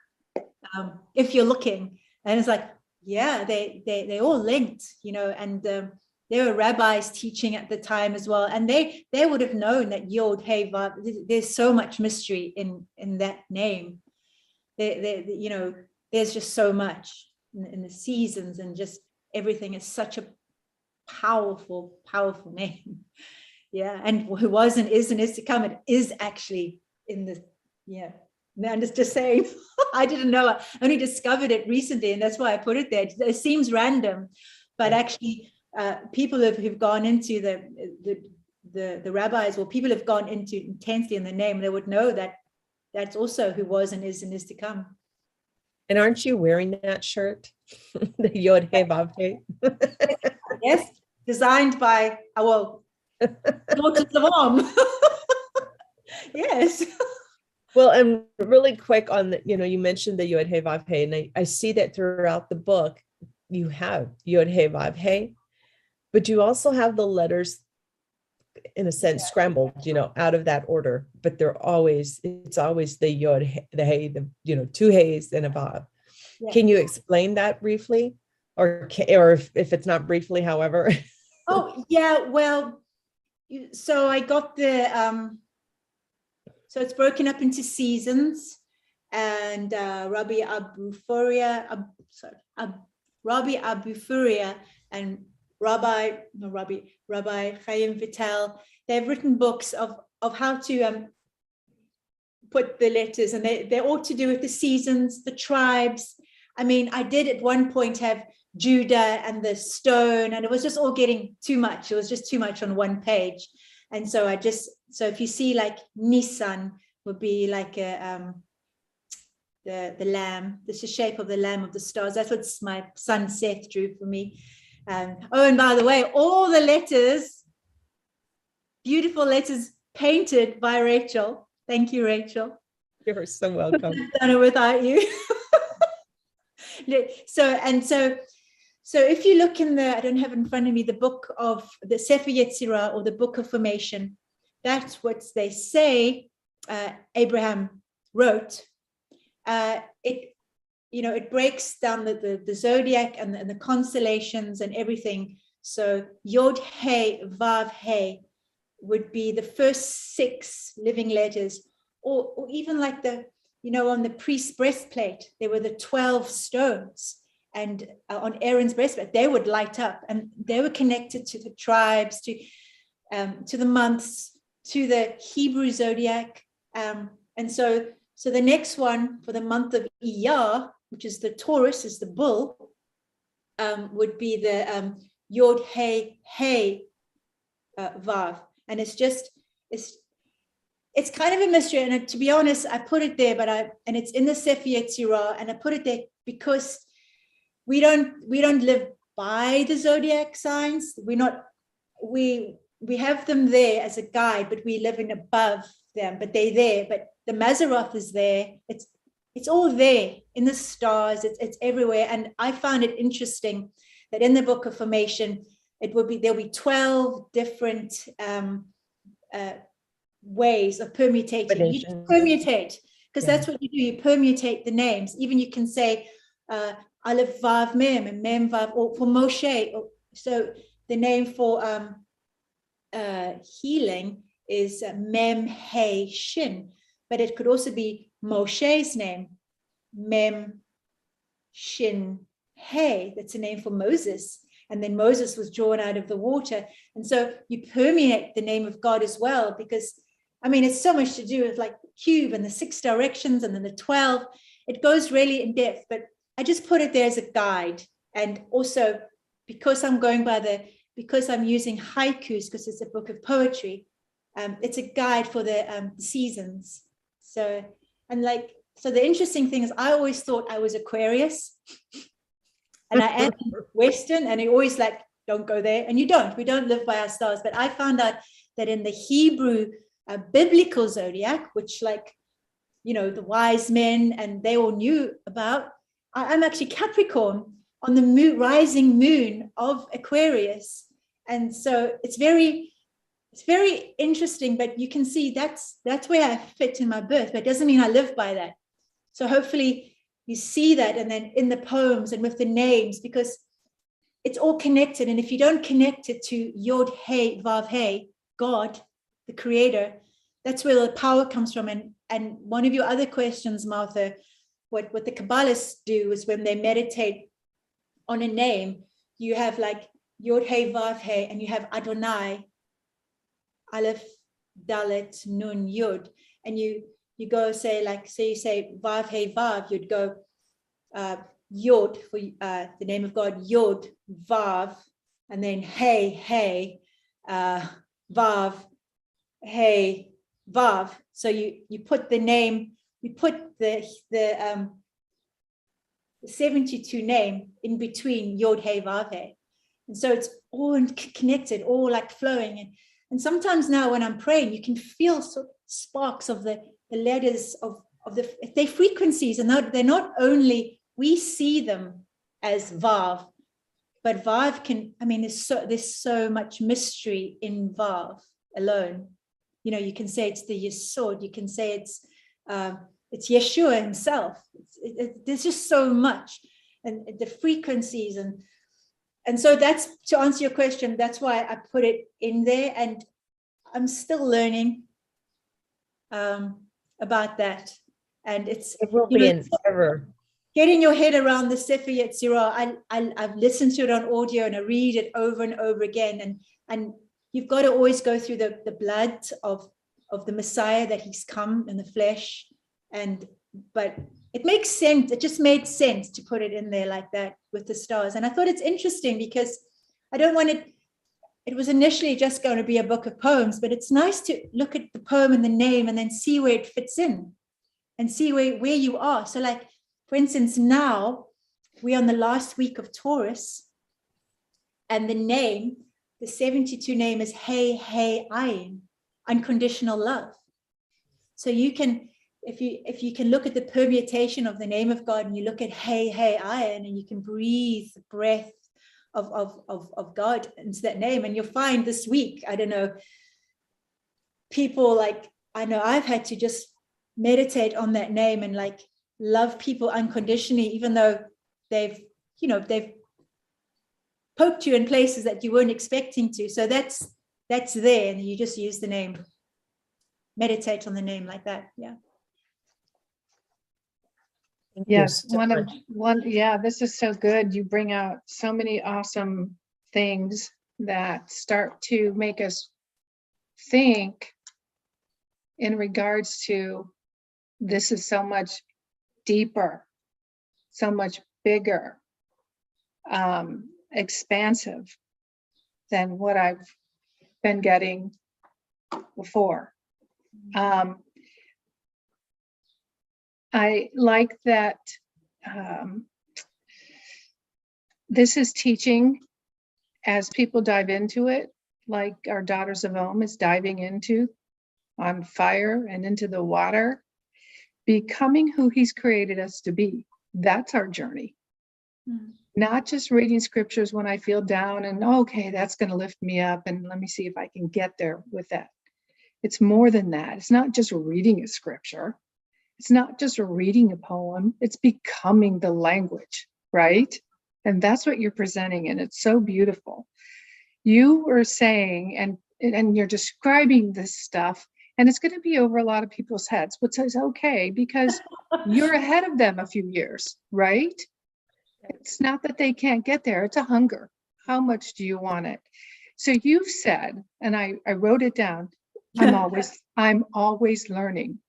if you're looking, and it's like, yeah, they all linked, and there were rabbis teaching at the time as well, and they would have known that Yod Hey Vav. There's so much mystery in that name. There's just so much in the seasons, and just everything is such a powerful name. Yeah, and who was and is to come, it is actually in the, I'm just saying, I didn't know, I only discovered it recently, and that's why I put it there. It seems random, but actually people who've gone into the rabbis, or people have gone into intensely in the name, they would know that that's also who was and is to come. And aren't you wearing that shirt? The Yod He Vav He? Yes, designed by our daughters of Om. Yes. Well, and really quick on the, you mentioned the Yod He Vav He, and I see that throughout the book, you have Yod He Vav He, but you also have the letters in a sense, scrambled, out of that order, but it's always the yod, the hey, two hays and a vav. Yeah. Can you explain that briefly? Or if it's not briefly, however? Oh, yeah, well, so I got so it's broken up into seasons, and Rabbi Abu Furia and Rabbi Chaim Vital, they've written books of how to put the letters, and they're all to do with the seasons, the tribes. I mean, I did at one point have Judah and the stone, and it was just all getting too much. It was just too much on one page. And so so if you see like Nisan would be like the lamb, the shape of the lamb of the stars. That's what my son Seth drew for me. Oh, and by the way, all the letters, beautiful letters painted by Rachel. Thank you, Rachel. You're so welcome. I've done it without you. So if you look in I don't have it in front of me, the book of the Sefer Yetzirah, or the book of formation, that's what they say Abraham wrote. It breaks down the zodiac and the constellations and everything. So Yod Hey Vav Hey would be the first 6 living letters, or even like on the priest's breastplate, there were the 12 stones, and on Aaron's breastplate, they would light up, and they were connected to the tribes, to the months, to the Hebrew zodiac. And so the next one for the month of Iyar, which is the Taurus, is the bull, would be the Yod Hey Hey Vav. And it's kind of a mystery. And to be honest, I put it there, and it's in the Sefer Yetzirah, and I put it there because we don't live by the zodiac signs. We have them there as a guide, but we live in above them, but they're there. But the Maseroth is there. It's all there in the stars. It's everywhere. And I found it interesting that in the book of formation, there'll be 12 different ways of permutating. You permutate, because that's what you do. You permutate the names. Even you can say Aleph Vav Mem and Mem Vav, or for Moshe. So the name for healing is Mem He Shin, but it could also be Moshe's name, Mem Shin He. That's a name for Moses. And then Moses was drawn out of the water. And so you permeate the name of God as well, because it's so much to do with like cube and the 6 directions and then the 12. It goes really in depth, but I just put it there as a guide. And also because I'm using haikus, because it's a book of poetry, it's a guide for the seasons. So the interesting thing is, I always thought I was Aquarius, and I am Western, and I always like, don't go there. And we don't live by our stars. But I found out that in the Hebrew biblical zodiac, which the wise men, and they all knew about, I'm actually Capricorn on the rising moon of Aquarius. And so it's very interesting, but you can see that's where I fit in my birth, but it doesn't mean I live by that. So hopefully you see that, and then in the poems and with the names, because it's all connected. And if you don't connect it to Yod Hey Vav Hey, God, the creator, that's where the power comes from. And one of your other questions, Martha, what the Kabbalists do is when they meditate on a name, you have like Yod Hey Vav Hey, and you have Adonai, Aleph Dalet Nun Yud, and you go say, you say Vav Hey Vav, you'd go Yod for the name of God, Yod Vav, and then Hey Vav Hey Vav. So you put the name, you put the 72 name in between Yod Hey Vav Hey, and so it's all connected, all like flowing. And sometimes now when I'm praying, you can feel sort of sparks of the letters of their frequencies, and they're not only, we see them as Vav, but Vav can, there's so much mystery in Vav. alone. You know, you can say it's the Yesod, you can say it's Yeshua himself. There's just so much, and the frequencies, and so that's, to answer your question, that's why I put it in there, and I'm still learning about that. And it's, It will you be know, an ever. getting your head around the Sefer Yetzirah. I've listened to it on audio and I read it over and over again. And you've got to always go through the blood of the Messiah, that he's come in the flesh. But it makes sense. It just made sense to put it in there like that with the stars. And I thought it's interesting because I don't want it was initially just going to be a book of poems, but it's nice to look at the poem and the name and then see where it fits in and see where you are. So like, for instance, now we're on the last week of Taurus, and the name, the 72 name is Hey, Hey, Ayin, unconditional love. So you can, if you can look at the permutation of the name of God, and you look at Hey, Hey, Ayin, and you can breathe the breath of God into that name, and you'll find this week, I don't know, people like, I know I've had to just meditate on that name and like love people unconditionally, even though they've poked you in places that you weren't expecting to. So that's there, and you just use the name, meditate on the name like that. Yeah. Thank you Yes, so much. yeah, this is so good. You bring out so many awesome things that start to make us think in regards to, this is so much deeper, so much bigger, expansive than what I've been getting before. I like that this is teaching as people dive into it, like our Daughters of Om is diving into on fire and into the water, becoming who he's created us to be. That's our journey. Mm. Not just reading scriptures when I feel down and okay, that's going to lift me up and let me see if I can get there with that. It's more than that. It's not just reading a scripture. It's not just reading a poem. It's becoming the language, right? And that's what you're presenting, and it's so beautiful. You were saying, and you're describing this stuff, and it's going to be over a lot of people's heads, which is okay because you're ahead of them a few years, right? It's not that they can't get there. It's a hunger. How much do you want it? So you've said, and I wrote it down, I'm always learning.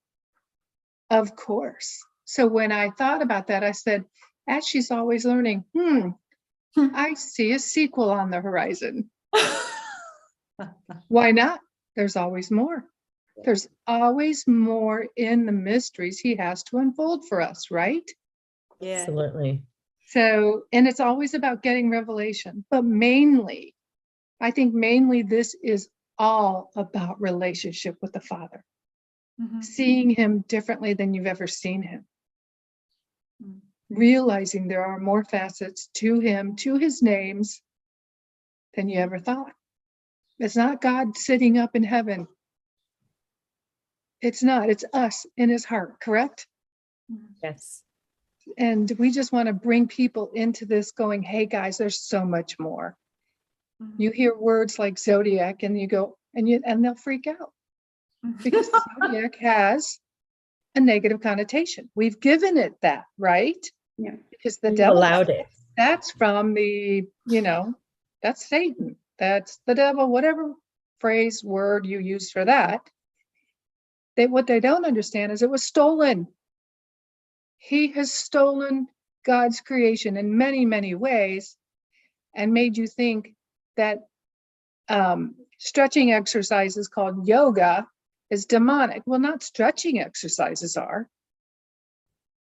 Of course. So when I thought about that, I said, as she's always learning, I see a sequel on the horizon. Why not? There's always more. There's always more in the mysteries he has to unfold for us, right? Yeah. Absolutely. So, and it's always about getting revelation, but mainly, I think mainly this is all about relationship with the Father, seeing him differently than you've ever seen him, realizing there are more facets to him, to his names, than you ever thought. It's not God sitting up in heaven. It's not, it's us in his heart, correct? Yes. And we just want to bring people into this going, hey guys, there's so much more. You hear words like zodiac and you go, and they'll freak out because zodiac has a negative connotation. We've given it that, right? Yeah. Because the You devil allowed it. That's from the, that's Satan. That's the devil, whatever phrase, word you use for that. What they don't understand is it was stolen. He has stolen God's creation in many, many ways and made you think that stretching exercises called yoga is demonic. Well, not stretching exercises are.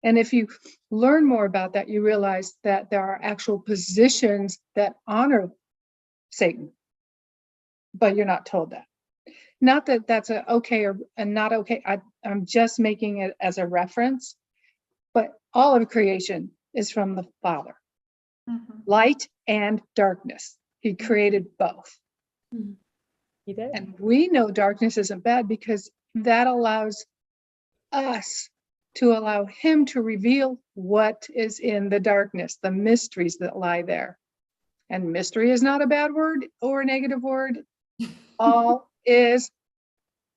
And if you learn more about that, you realize that there are actual positions that honor Satan, but you're not told that. Not that that's a okay or and not okay. I'm just making it as a reference, but all of creation is from the Father. Light and darkness. He created both. He did. And we know darkness isn't bad because that allows us to allow him to reveal what is in the darkness, the mysteries that lie there. And mystery is not a bad word or a negative word. All is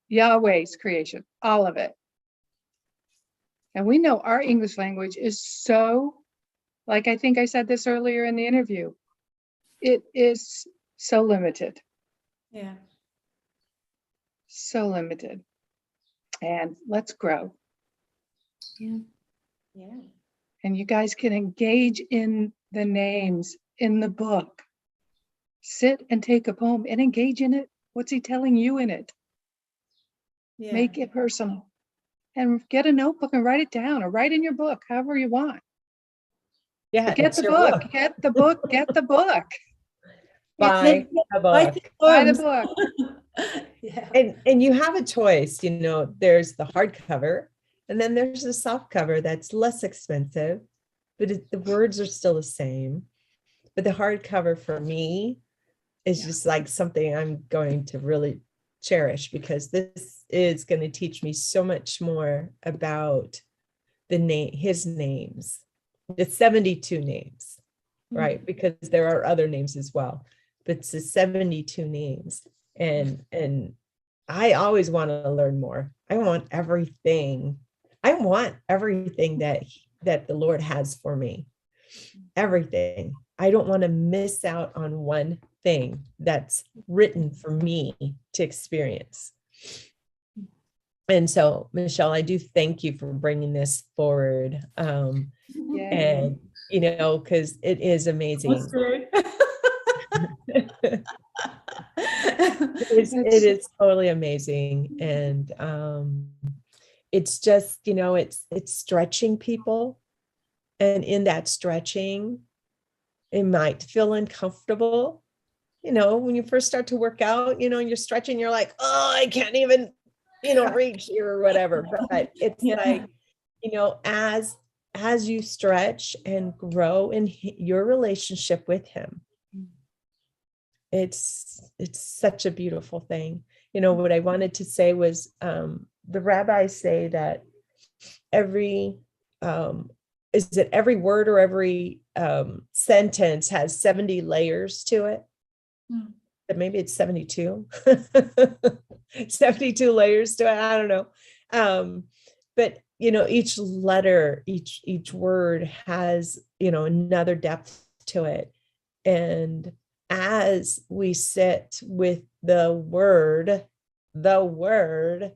Yahweh's creation, all of it. And we know our English language is so, like I think I said this earlier in the interview, it is so limited. Yeah. So limited. And let's grow. Yeah. Yeah. And you guys can engage in the names in the book. Sit and take a poem and engage in it. What's he telling you in it? Yeah. Make it personal. And get a notebook and write it down, or write in your book, however you want. Yeah, But get it's the your book, get the book, get the book. Buy a Write book. the Buy the poems. book. Yeah. And you have a choice, you know, there's the hardcover, and then there's the soft cover that's less expensive, but the words are still the same. But the hardcover for me is just like something I'm going to really cherish, because this is going to teach me so much more about his names, the 72 names, right? Because there are other names as well, but it's the 72 names. And I always want to learn more. I want everything that the Lord has for me. Everything. I don't want to miss out on one thing that's written for me to experience. And so, Michelle, I do thank you for bringing this forward. Yay. And, you know, because it is amazing. It is totally amazing. And it's just, you know, it's stretching people. And in that stretching, it might feel uncomfortable. You know, when you first start to work out, you know, and you're stretching, you're like, oh, I can't even, you know, reach here or whatever. But it's like, you know, as you stretch and grow in your relationship with him, it's such a beautiful thing. You know, what I wanted to say was, the rabbis say that every word or every sentence has 70 layers to it. But maybe it's 72. 72 layers to it. I don't know. But you know, each letter, each word has, you know, another depth to it. And as we sit with the word, the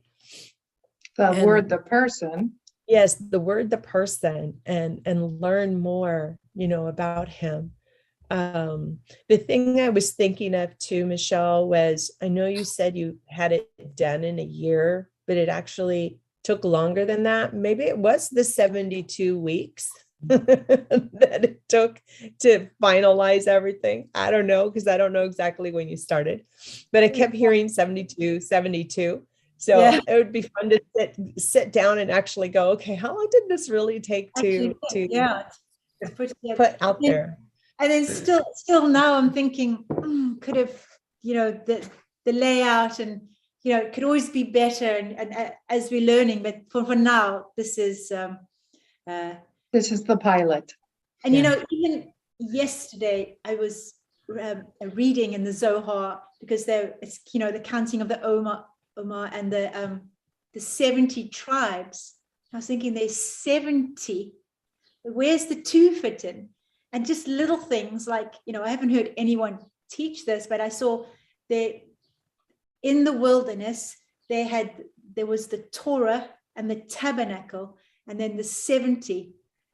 person. Yes, the word, the person, and learn more, you know, about him. The thing I was thinking of too, Michelle, was, I know you said you had it done in a year, but it actually took longer than that. Maybe it was the 72 weeks that it took to finalize everything. I don't know, because I don't know exactly when you started, but I kept hearing 72. So Yeah. it would be fun to sit down and actually go, okay, how long did this really take to put out there? And then still now I'm thinking, could have, you know, the layout, and, you know, it could always be better, and as we're learning, but for now, this is the pilot. And, you know, even yesterday I was reading in the Zohar, because it's, you know, the counting of the Omar and the 70 tribes. I was thinking there's 70. Where's the 2 fit in? And just little things like, you know, I haven't heard anyone teach this, but I saw in the wilderness, there was the Torah and the tabernacle, and then the 70.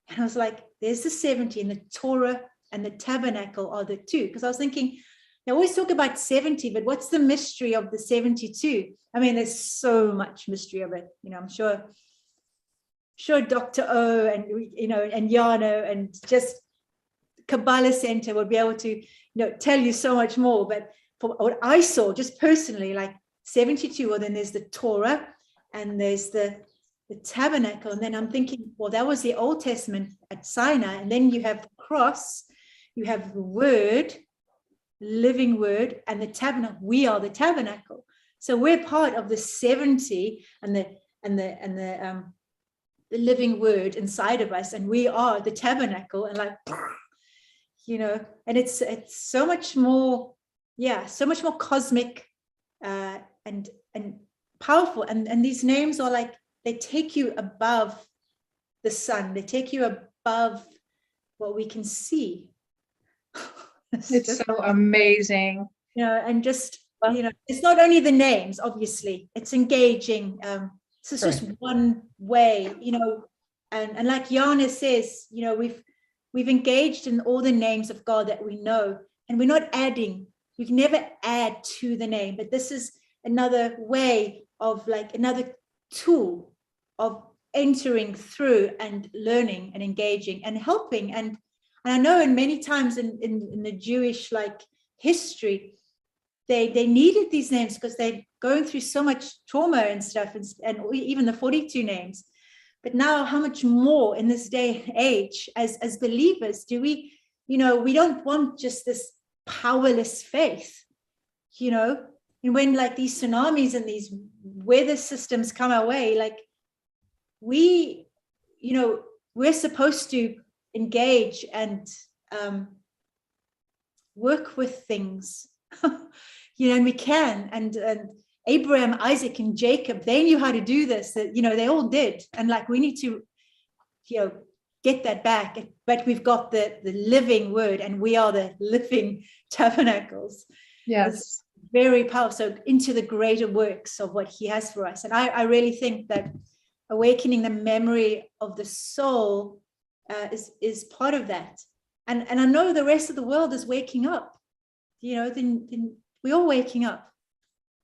And I was like, there's the 70, and the Torah and the tabernacle are the 2. Because I was thinking, they always talk about 70, but what's the mystery of the 72? I mean, there's so much mystery of it. You know, I'm sure Dr. O and, you know, and Yano and just Kabbalah Center would be able to, you know, tell you so much more. But for what I saw, just personally, like 72, well, then there's the Torah and there's the tabernacle. And then I'm thinking, well, that was the Old Testament at Sinai. And then you have the cross, you have the word, living word and the tabernacle. We are the tabernacle. So we're part of the 70 and the living word inside of us, and we are the tabernacle. And like, you know, and it's so much more, so much more cosmic and powerful. And these names are like, they take you above the sun. They take you above what we can see. It's just, so amazing. you know, and just, you know, it's not only the names, obviously, it's engaging. So it's just one way, you know, and like Jana says, you know, we've engaged in all the names of God that we know, and we're not adding. We can never add to the name, but this is another way of, like, another tool of entering through and learning and engaging and helping. And I know in many times in the Jewish, like, history, they needed these names because they're going through so much trauma and stuff, and even the 42 names. But now, how much more in this day and age as believers do we, you know, we don't want just this powerless faith, you know. And when, like, these tsunamis and these weather systems come our way, like, we, you know, we're supposed to engage and work with things, you know, and we can. And Abraham, Isaac, and Jacob, they knew how to do this. That, you know, they all did. And, like, we need to, you know, get that back. But we've got the living word, and we are the living tabernacles. Yes. It's very powerful. So into the greater works of what he has for us. And I really think that awakening the memory of the soul is part of that. And I know the rest of the world is waking up. You know, then we're all waking up.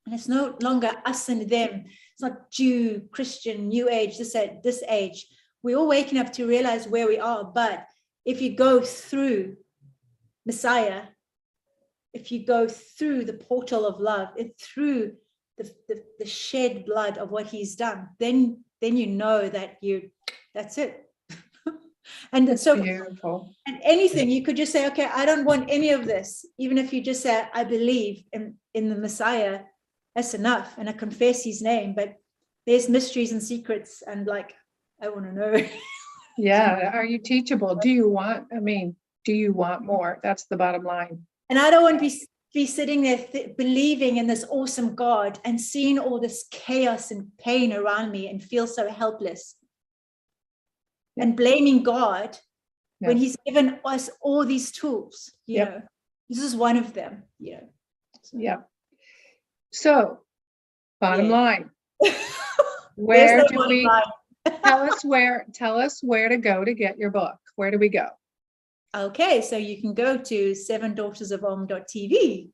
And it's no longer us and them. It's not Jew, Christian, New Age, this age. We're all waking up to realize where we are. But if you go through Messiah, if you go through the portal of love, through the shed blood of what he's done, then you know that that's it. And That's so beautiful. And anything, you could just say, okay, I don't want any of this. Even if you just say, I believe in the Messiah, that's enough. And I confess his name. But there's mysteries and secrets. And, like, I want to know. Yeah. Are you teachable? Do you want more? That's the bottom line. And I don't want to be sitting there believing in this awesome God and seeing all this chaos and pain around me and feel so helpless. Yeah. And blaming God. Yeah. When he's given us all these tools, you know, this is one of them, you know. So. Yeah. So, bottom line, where do we tell us where to go to get your book? Where do we go? Okay, so you can go to sevendaughtersof.tv.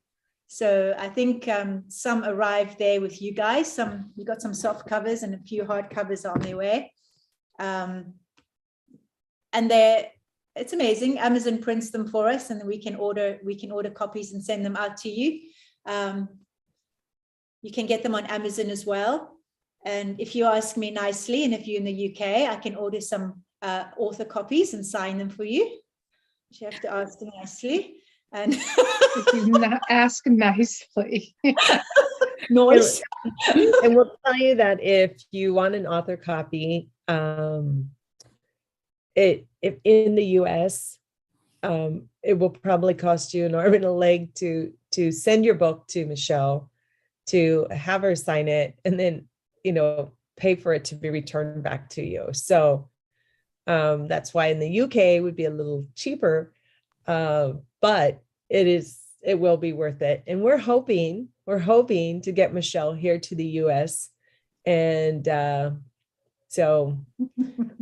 So I think some arrived there with you guys. You got some soft covers and a few hard covers on their way. And it's amazing. Amazon prints them for us, and we can order copies and send them out to you. You can get them on Amazon as well. And if you ask me nicely, and if you're in the UK, I can order some author copies and sign them for you. You have to ask nicely. And ask nicely. Noise. And we'll tell you that if you want an author copy, if in the US, it will probably cost you an arm and a leg to send your book to Michelle, to have her sign it, and then, you know, pay for it to be returned back to you. So that's why in the UK it would be a little cheaper, but it will be worth it. And we're hoping to get Michelle here to the US, and so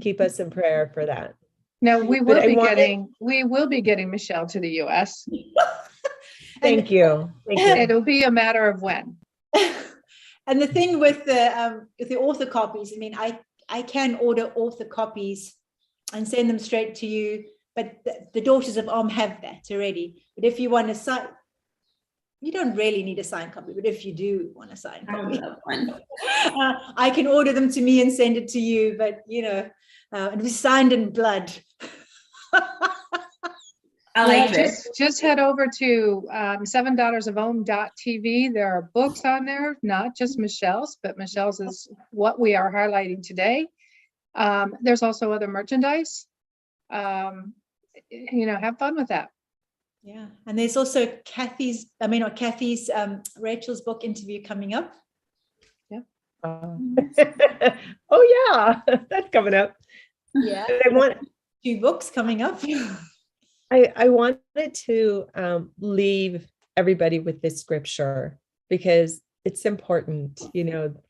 keep us in prayer for that. No, we will be getting Michelle to the US. Thank you. It'll be a matter of when. And the thing with the author copies, I mean, I can order author copies and send them straight to you, but the Daughters of Om have that already. But if you want to sign, you don't really need a signed copy, but if you do want a signed copy, I can order them to me and send it to you. But, you know, it was signed in blood. I Yeah, like this. just head over to $7ofOhm.tv. There are books on there, not just Michelle's, but Michelle's is what we are highlighting today. There's also other merchandise. Have fun with that. Yeah. And there's also Rachel's book interview coming up. Oh yeah, that's coming up. Yeah. I want 2 books coming up. I wanted to leave everybody with this scripture because it's important,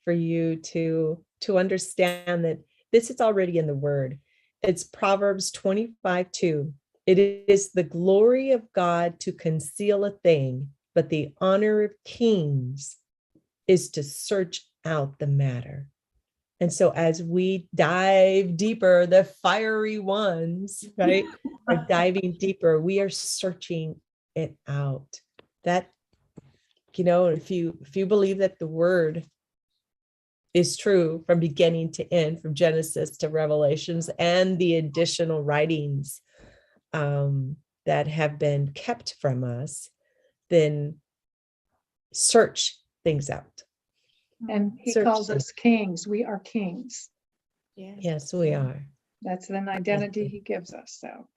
for you to understand that this is already in the word. It's Proverbs 25:2. It is the glory of God to conceal a thing, but the honor of kings is to search out the matter. And so as we dive deeper, the fiery ones, right, are diving deeper, we are searching it out. That, if you believe that the word is true from beginning to end, from Genesis to Revelations, and the additional writings that have been kept from us, then search things out. And he Search calls things. us kings. We are kings. Yes, we are. That's an identity he gives us. So,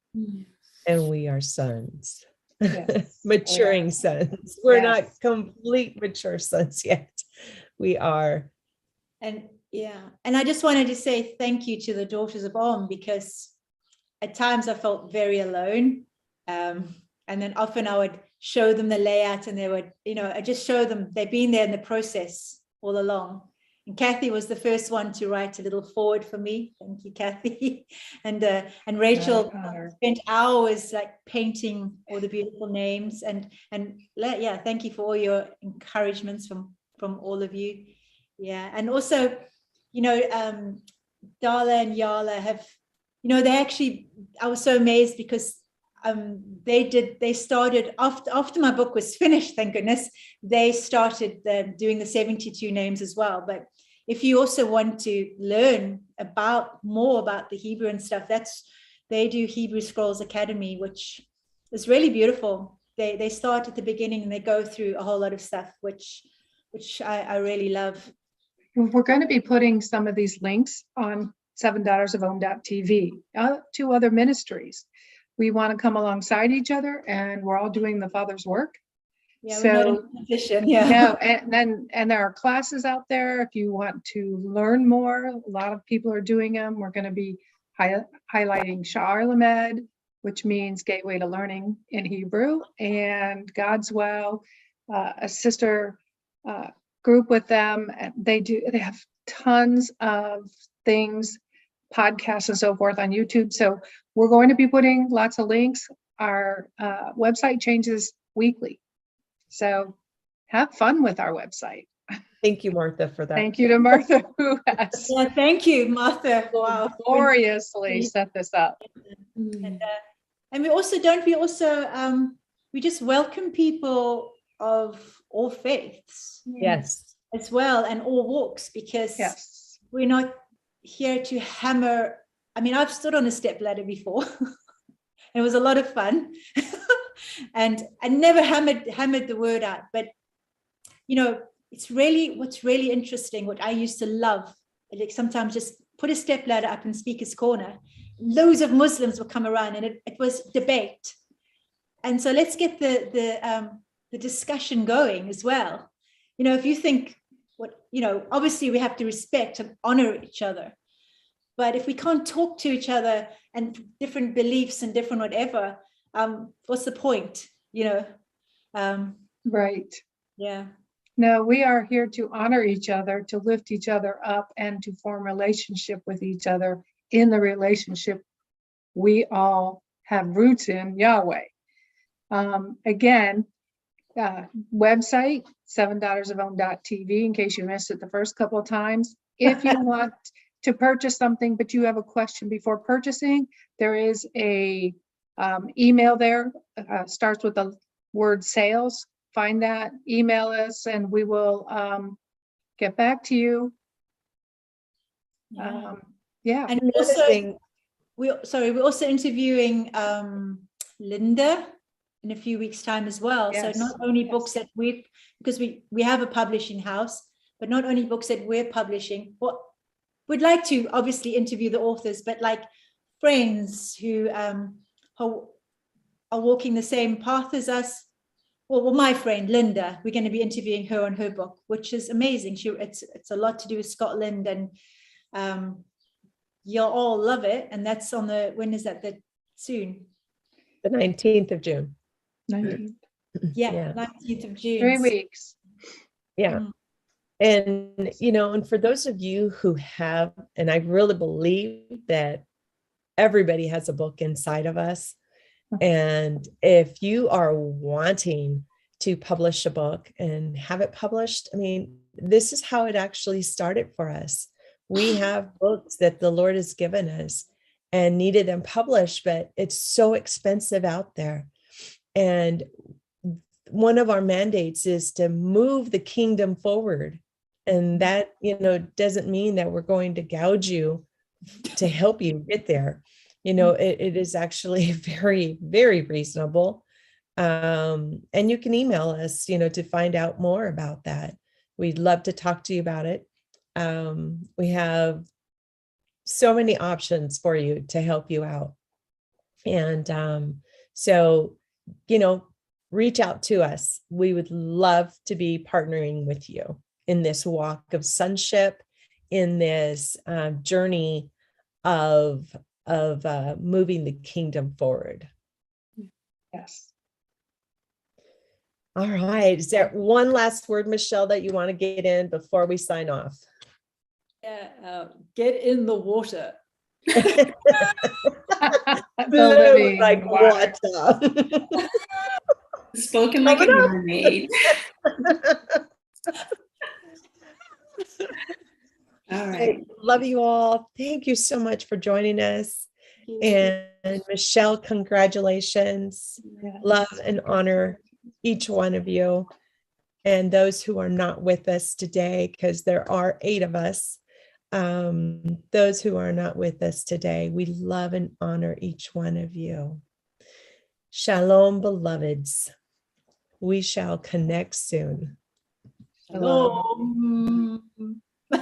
And we are sons. yes, Maturing we are. sons. We're Yes. not complete mature sons yet. We are. And I just wanted to say thank you to the Daughters of Om, because at times I felt very alone. And then often I would show them the layout and they would, I just show them, they've been there in the process all along. And Kathy was the first one to write a little forward for me. Thank you, Kathy. And Rachel spent hours like painting all the beautiful names. And thank you for all your encouragements from all of you. Yeah. And also, Darla and Yala have, they actually, I was so amazed because they started after my book was finished, thank goodness, they started doing the 72 names as well. But if you also want to learn more about the Hebrew and stuff, they do Hebrew Scrolls Academy, which is really beautiful. They start at the beginning and they go through a whole lot of stuff, which I really love. We're going to be putting some of these links on $7ofOhm.tv to other ministries. We want to come alongside each other, and we're all doing the Father's work. Yeah, we're not in competition. Yeah. No, and there are classes out there if you want to learn more. A lot of people are doing them. We're going to be highlighting Sha'ar Lamed, which means Gateway to Learning in Hebrew, and God's Well, a sister group with them. They have tons of things, podcasts and so forth on YouTube. So we're going to be putting lots of links. Our website changes weekly. So have fun with our website. Thank you, Martha, for that. Thank you to Martha, who has thank you, Martha. Wow. gloriously set this up. And we just welcome people of all faiths. Yes. As well, and all walks, because we're not here to hammer. I mean, I've stood on a step ladder before. It was a lot of fun. And I never hammered the word out, but it's really what's really interesting, what I used to love, like sometimes just put a step ladder up in Speaker's Corner. Loads of Muslims would come around and it was debate. And so let's get the discussion going as well. If you think obviously we have to respect and honor each other, but if we can't talk to each other and different beliefs and different whatever, what's the point? Right. Yeah. No, we are here to honor each other, to lift each other up, and to form relationship with each other. In the relationship, we all have roots in Yahweh. Again, website, $7ofOhm.tv, in case you missed it the first couple of times. If you want to purchase something, but you have a question before purchasing, there is a email there, starts with the word sales. Find that, email us, and we will get back to you. And And also, we're also interviewing Linda in a few weeks' time as well. Yes, So not only yes. books that because we have a publishing house, but not only books that we're publishing. What we'd like to obviously interview the authors, but like friends who are walking the same path as us. Well, my friend Linda, we're going to be interviewing her on her book, which is amazing. It's a lot to do with Scotland, and you'll all love it. And that's on when is that? Soon. The 19th of June. 19th. Yeah, 19th of June. 3 weeks. Yeah. Mm. And, and for those of you who have, and I really believe that everybody has a book inside of us. And if you are wanting to publish a book and have it published, I mean, this is how it actually started for us. We have books that the Lord has given us and needed them published, but it's so expensive out there. And one of our mandates is to move the kingdom forward. And that, doesn't mean that we're going to gouge you to help you get there. It is actually very, very reasonable. And you can email us, to find out more about that. We'd love to talk to you about it. We have so many options for you to help you out. And so, reach out to us. We would love to be partnering with you in this walk of sonship, in this journey of moving the kingdom forward. Yes. All right. Is there one last word, Michelle, that you want to get in before we sign off? Yeah, get in the water. The Flow living like water. water. Spoken like a mermaid. All right. Love you all. Thank you so much for joining us. And Michelle, congratulations. Yes. Love and honor each one of you. And those who are not with us today, because there are 8 of us. Those who are not with us today, we love and honor each one of you. Shalom, beloveds. We shall connect soon. Shalom. Hello.